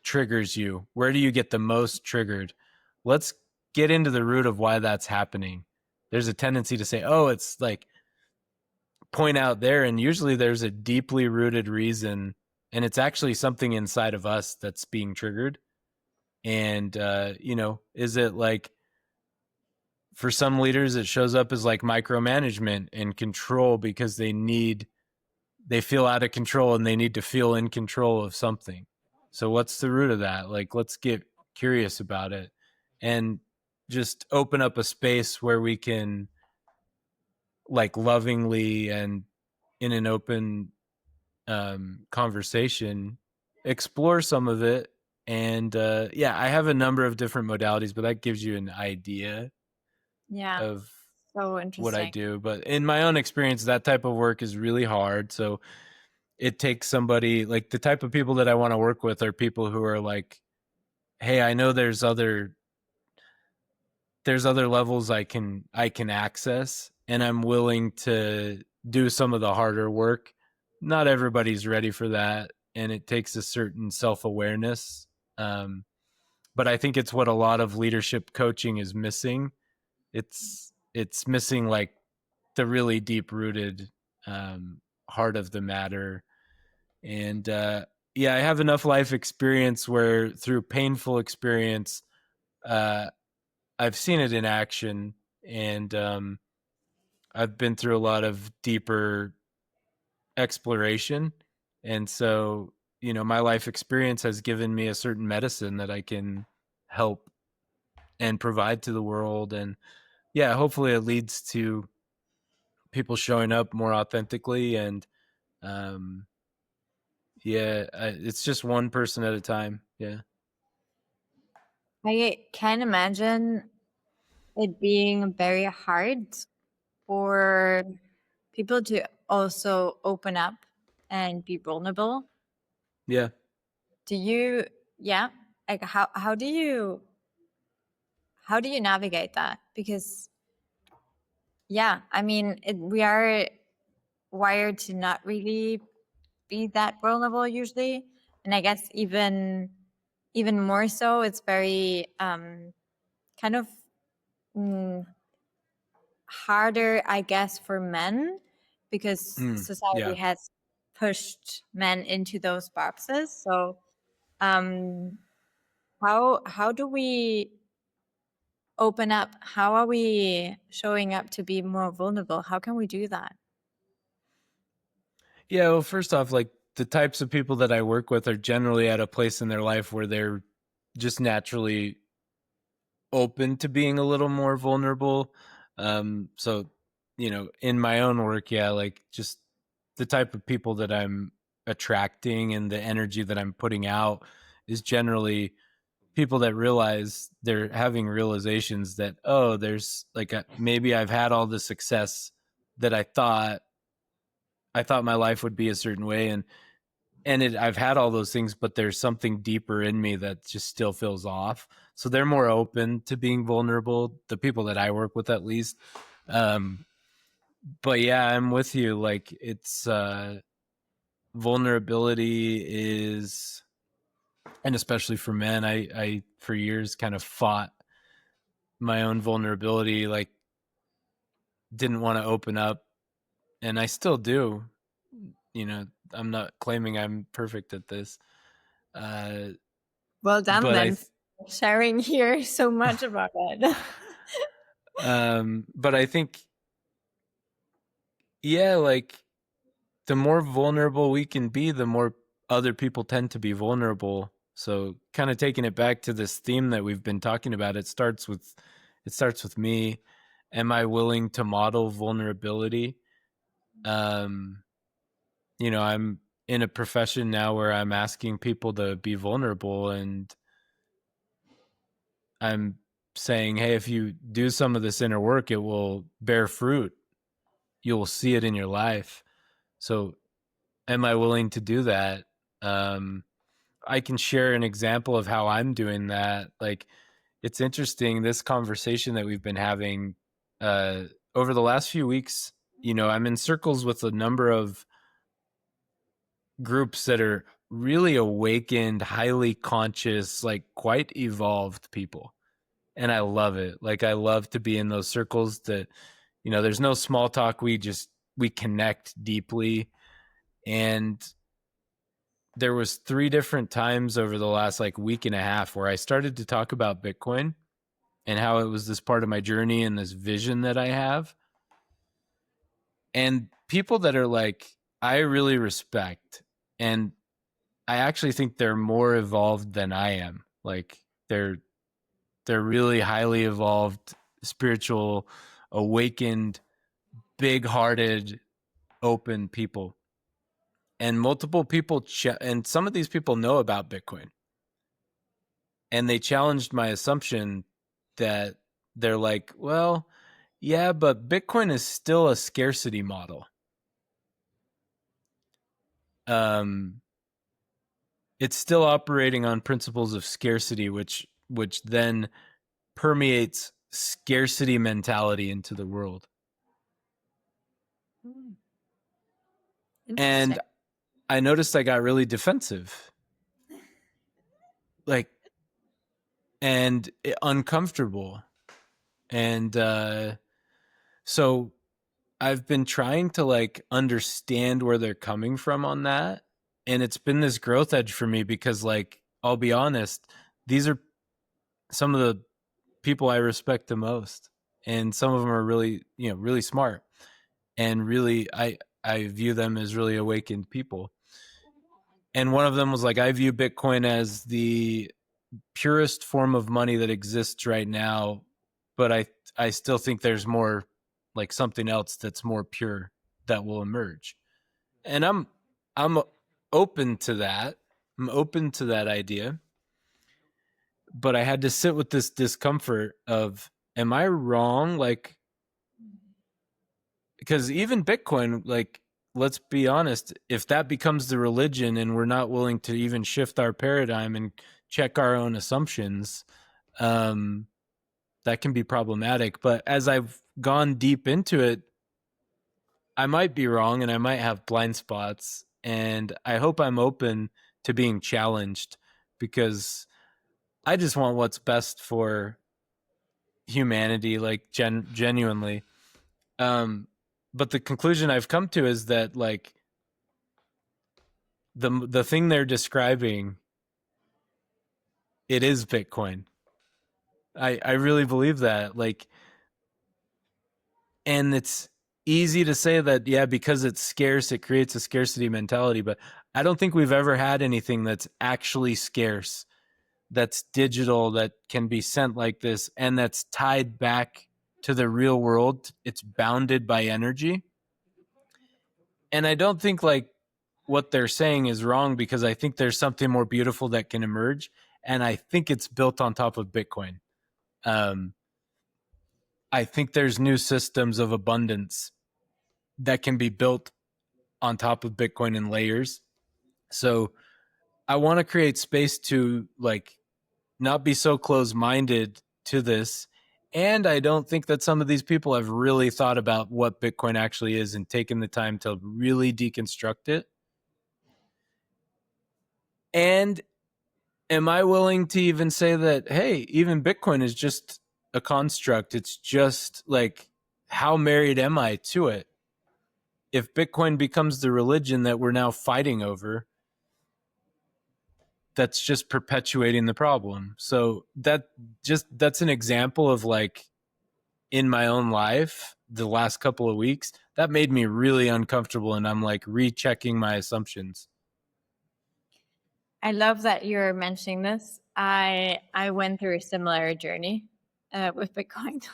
triggers you? Where do you get the most triggered? Let's get into the root of why that's happening. There's a tendency to say, oh, it's like, point out there, and usually there's a deeply rooted reason, and it's actually something inside of us that's being triggered. And is it like, for some leaders it shows up as like micromanagement and control because they feel out of control and they need to feel in control of something. So what's the root of that? Like, let's get curious about it and just open up a space where we can like lovingly and in an open conversation, explore some of it. And yeah, I have a number of different modalities, but that gives you an idea Yeah. of So what I interesting. do. But in my own experience, that type of work is really hard. So it takes somebody like the type of people that I want to work with are people who are like, hey, I know there's other levels I can access, and I'm willing to do some of the harder work. Not everybody's ready for that, and it takes a certain self-awareness. Um, but I think it's what a lot of leadership coaching is missing. It's missing like the really deep rooted heart of the matter. And yeah, I have enough life experience where through painful experience, uh, I've seen it in action, and I've been through a lot of deeper exploration. And so, my life experience has given me a certain medicine that I can help and provide to the world. And yeah, hopefully it leads to people showing up more authentically. And um, yeah, it's just one person at a time. Yeah. I can imagine it being very hard for people to also open up and be vulnerable. Yeah. Do you, yeah, like how do you navigate that? Because yeah, I mean, we are wired to not really be that vulnerable usually, and I guess even more so, it's very kind of mm, harder, I guess, for men because society Yeah. has pushed men into those boxes. So, um, how do we open up? How are we showing up to be more vulnerable? How can we do that? Yeah. Well, first off, like the types of people that I work with are generally at a place in their life where they're just naturally open to being a little more vulnerable. So, in my own work, yeah, like just the type of people that I'm attracting and the energy that I'm putting out is generally people that realize they're having realizations that, oh, there's like maybe I've had all the success that I thought my life would be a certain way, and I've had all those things, but there's something deeper in me that just still feels off. So they're more open to being vulnerable, the people that I work with at least. Um, but yeah, I'm with you. Like it's vulnerability is, and especially for men, I for years kind of fought my own vulnerability, like didn't want to open up, and I still do. I'm not claiming I'm perfect at this. Uh, Well done but I then, for sharing here so much about it. But I think, yeah, like the more vulnerable we can be, the more other people tend to be vulnerable. So kind of taking it back to this theme that we've been talking about, it starts with me. Am I willing to model vulnerability? Um, I'm in a profession now where I'm asking people to be vulnerable, and I'm saying, hey, if you do some of this inner work, it will bear fruit. You will see it in your life. So, am I willing to do that? Um, I can share an example of how I'm doing that. Like, it's interesting, this conversation that we've been having uh, over the last few weeks. I'm in circles with a number of groups that are really awakened, highly conscious, like quite evolved people. And I love it. Like, I love to be in those circles that, there's no small talk. We connect deeply. And there was 3 different times over the last like week and a half where I started to talk about Bitcoin and how it was this part of my journey and this vision that I have. And people that are like, I really respect, and I actually think they're more evolved than I am. Like they're really highly evolved, spiritual, awakened big-hearted, open people. And multiple people, and some of these people know about Bitcoin. And they challenged my assumption that they're like, well, yeah, but Bitcoin is still a scarcity model. It's still operating on principles of scarcity, which then permeates scarcity mentality into the world. Interesting. And I noticed I got really defensive, like, and uncomfortable. And so I've been trying to like understand where they're coming from on that. And it's been this growth edge for me because, like, I'll be honest, these are some of the people I respect the most. And some of them are really, really smart. And really, I view them as really awakened people. And one of them was like, I view Bitcoin as the purest form of money that exists right now, but I still think there's more, like something else that's more pure that will emerge. And I'm open to that. I'm open to that idea. But I had to sit with this discomfort of, am I wrong? Like, because even Bitcoin, like, let's be honest, if that becomes the religion and we're not willing to even shift our paradigm and check our own assumptions, that can be problematic. But as I've gone deep into it, I might be wrong and I might have blind spots. And I hope I'm open to being challenged, because I just want what's best for humanity, like genuinely. But the conclusion I've come to is that, like, the thing they're describing, it is Bitcoin. I really believe that. Like, and it's easy to say that, yeah, because it's scarce, it creates a scarcity mentality. But I don't think we've ever had anything that's actually scarce, that's digital, that can be sent like this, and that's tied back to the real world. It's bounded by energy. And I don't think, like, what they're saying is wrong, because I think there's something more beautiful that can emerge. And I think it's built on top of Bitcoin. I think there's new systems of abundance that can be built on top of Bitcoin in layers. So I want to create space to, like, not be so close-minded to this. And I don't think that some of these people have really thought about what Bitcoin actually is and taken the time to really deconstruct it. And am I willing to even say that, hey, even Bitcoin is just a construct? It's just like, how married am I to it? If Bitcoin becomes the religion that we're now fighting over, that's just perpetuating the problem. So that's an example of, like, in my own life, the last couple of weeks, that made me really uncomfortable. And I'm like rechecking my assumptions. I love that you're mentioning this. I went through a similar journey with Bitcoin.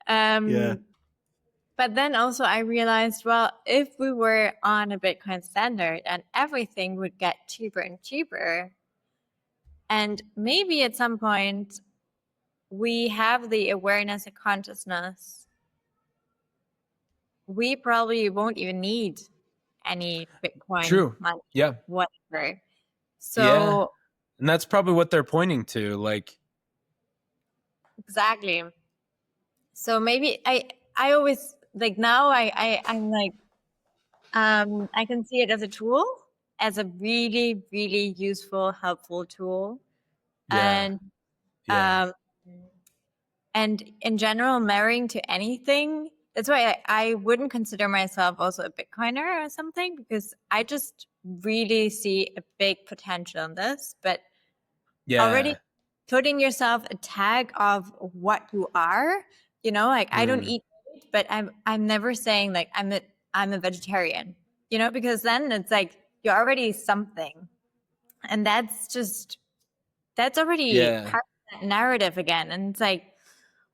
And, Yeah. but then also I realized, well, if we were on a Bitcoin standard and everything would get cheaper and cheaper, and maybe at some point we have the awareness and consciousness, we probably won't even need any Bitcoin True. money, Yeah. whatever. Yeah. So And that's probably what they're pointing to. Like, exactly. So maybe I always like, now I'm like, I can see it as a tool, as a really, really useful, helpful tool. yeah. And Yeah. and in general, marrying to anything. That's why I wouldn't consider myself also a Bitcoiner or something, because I just really see a big potential in this. But already Yeah. putting yourself a tag of what you are, like, I don't eat meat, but I'm never saying like I'm a vegetarian, because then it's like you're already something. And that's already Yeah. part of that narrative again. And it's like,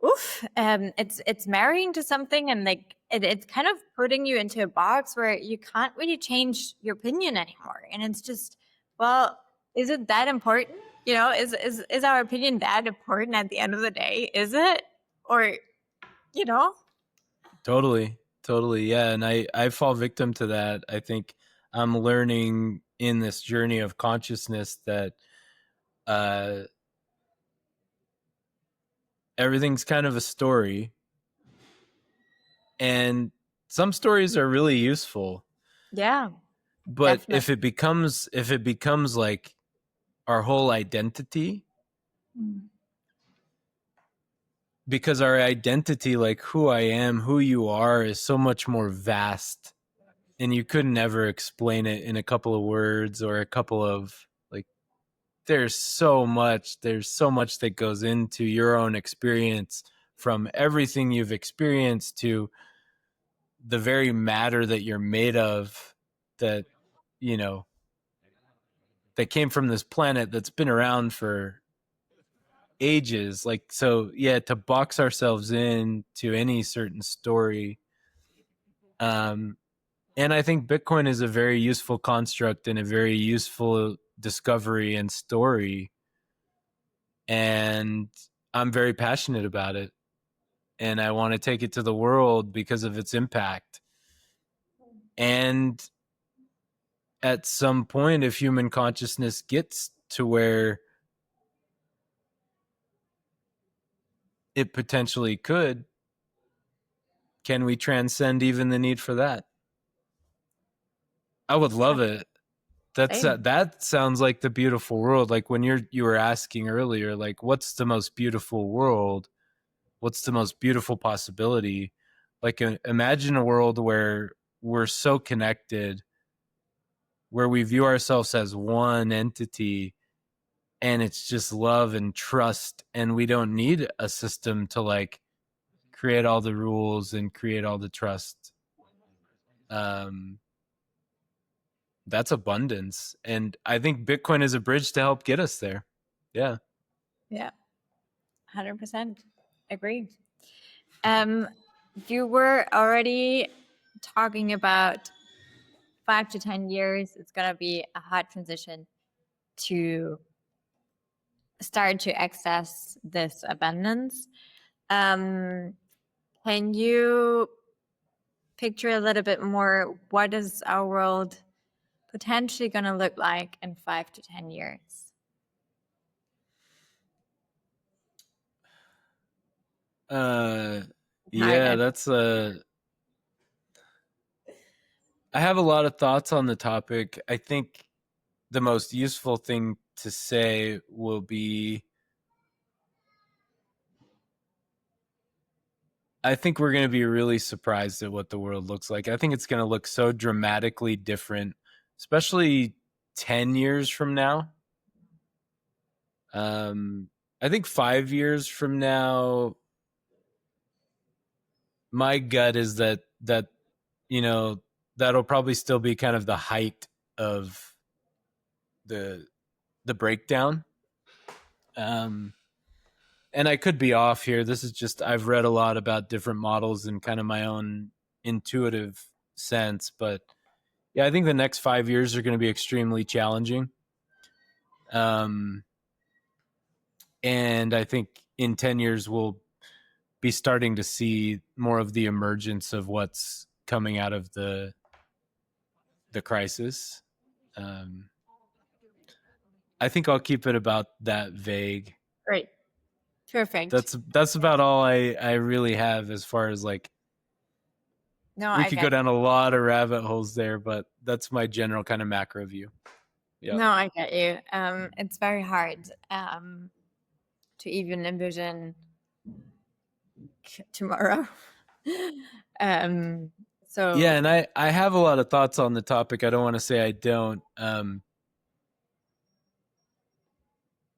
It's marrying to something, and like it's kind of putting you into a box where you can't really change your opinion anymore. And it's just, well, is it that important? Is our opinion that important at the end of the day? Is it? Or, you know? Totally. Totally. Yeah. And I fall victim to that. I think I'm learning in this journey of consciousness that uh, everything's kind of a story. And some stories are really useful. Yeah, But definitely. if it becomes like our whole identity, Mm. because our identity, like who I am, who you are, is so much more vast, and you couldn't ever explain it in a couple of words or a couple of like there's so much that goes into your own experience, from everything you've experienced to the very matter that you're made of, that you know that came from this planet that's been around for ages. Like, so yeah, to box ourselves in to any certain story. um and I think Bitcoin is a very useful construct and a very useful discovery and story, and I'm very passionate about it, and I want to take it to the world because of its impact. And at some point, if human consciousness gets to where it potentially could, can we transcend even the need for that? I would love it. Same. That sounds like the beautiful world. Like when you were asking earlier, like what's the most beautiful world? What's the most beautiful possibility? Like imagine a world where we're so connected, where we view ourselves as one entity, and it's just love and trust, and we don't need a system to like create all the rules and create all the trust. Um that's abundance, and I think Bitcoin is a bridge to help get us there. Yeah. Yeah, 100% agree. Um, you were already talking about 5 to 10 years. It's gonna be a hard transition to start to access this abundance. Um, can you picture a little bit more? What is our world potentially going to look like in 5 to 10 years? uh Hard. yeah, that's I have a lot of thoughts on the topic. I think the most useful thing to say will be, I think we're going to be really surprised at what the world looks like. I think it's going to look so dramatically different, especially 10 years from now. I think 5 years from now, my gut is that you know that'll probably still be kind of the height of the the breakdown. Um, and I could be off here. This is just, I've read a lot about different models and kind of my own intuitive sense, but yeah, I think the next 5 years are going to be extremely challenging. Um, and I think in 10 years we'll be starting to see more of the emergence of what's coming out of the crisis. Um, I think I'll keep it about that vague. Great. Perfect. That's about all I really have as far as like, No, we I could go get down a lot of rabbit holes there, but that's my general kind of macro view. Yeah. no, I get you. It's very hard to even envision tomorrow. um, Yeah, so and I have a lot of thoughts on the topic. I don't want to say I don't.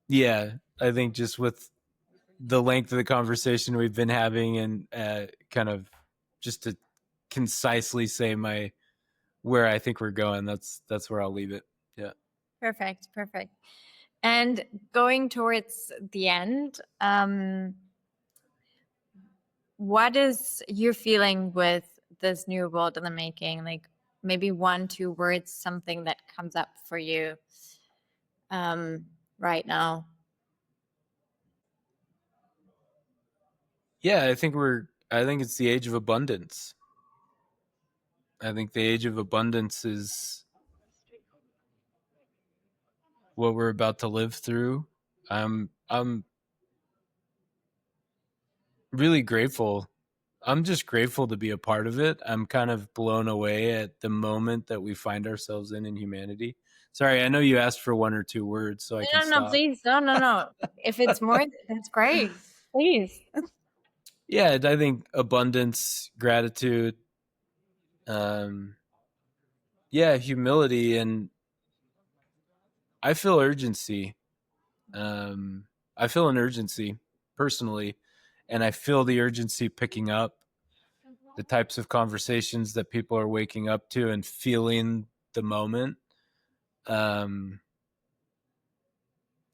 Yeah, I think just with the length of the conversation we've been having, and kind of just to concisely say my where I think we're going, that's where I'll leave it. Yeah. perfect, perfect. And going towards the end, what is your feeling with this new world in the making? Like maybe 1, 2 words, something that comes up for you right now. Yeah, I think it's the age of abundance. I think the age of abundance is what we're about to live through. I'm really grateful. I'm just grateful to be a part of it. I'm kind of blown away at the moment that we find ourselves in humanity. Sorry, I know you asked for 1 or 2 words, so I can No, no, no, stop. please. No, no, no. If it's more, that's great. Please. Yeah, I think abundance, gratitude, um, yeah, humility, and I feel urgency. I feel an urgency personally, and I feel the urgency picking up, the types of conversations that people are waking up to and feeling the moment. Um,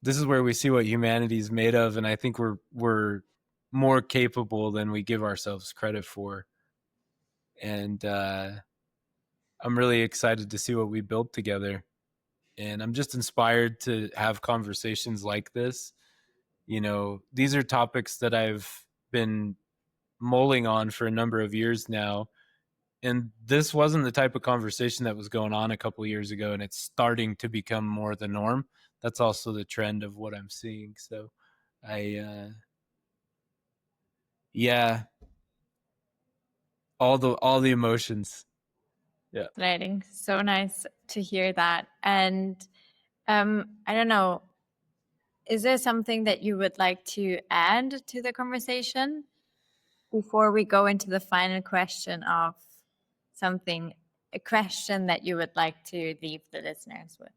this is where we see what humanity is made of, and I think we're more capable than we give ourselves credit for. And I'm really excited to see what we build together. And I'm just inspired to have conversations like this. You know, these are topics that I've been mulling on for a number of years now. And this wasn't the type of conversation that was going on a couple of years ago, and it's starting to become more the norm. That's also the trend of what I'm seeing. So yeah, all the emotions. Yeah. Fascinating. So nice to hear that. And I don't know, is there something that you would like to add to the conversation before we go into the final question of something, a question that you would like to leave the listeners with?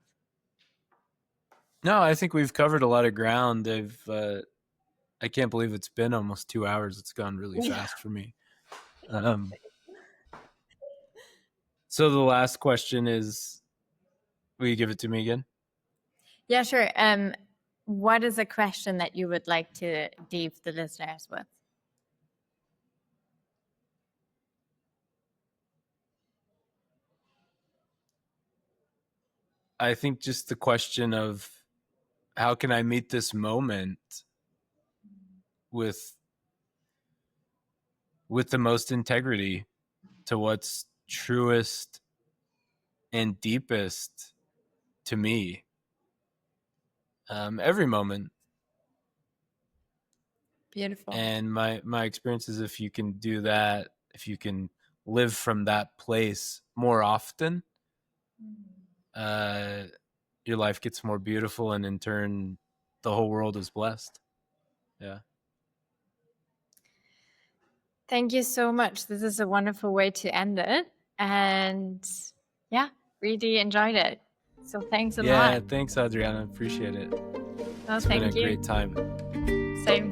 No, I think we've covered a lot of ground. I can't believe it's been almost 2 hours. It's gone really Yeah. fast for me. Um, so the last question is, will you give it to me again? Yeah, sure. What is a question that you would like to leave the listeners with? I think just the question of how can I meet this moment with the most integrity to what's truest and deepest to me. Every moment. Beautiful. And my experience is if you can do that, if you can live from that place more often, uh, your life gets more beautiful, and in turn, the whole world is blessed. Yeah. Thank you so much. This is a wonderful way to end it. And yeah, really enjoyed it. So thanks a lot. Yeah. Thanks, Adriana. Appreciate it. Oh, It's been a thank you. great time. Same.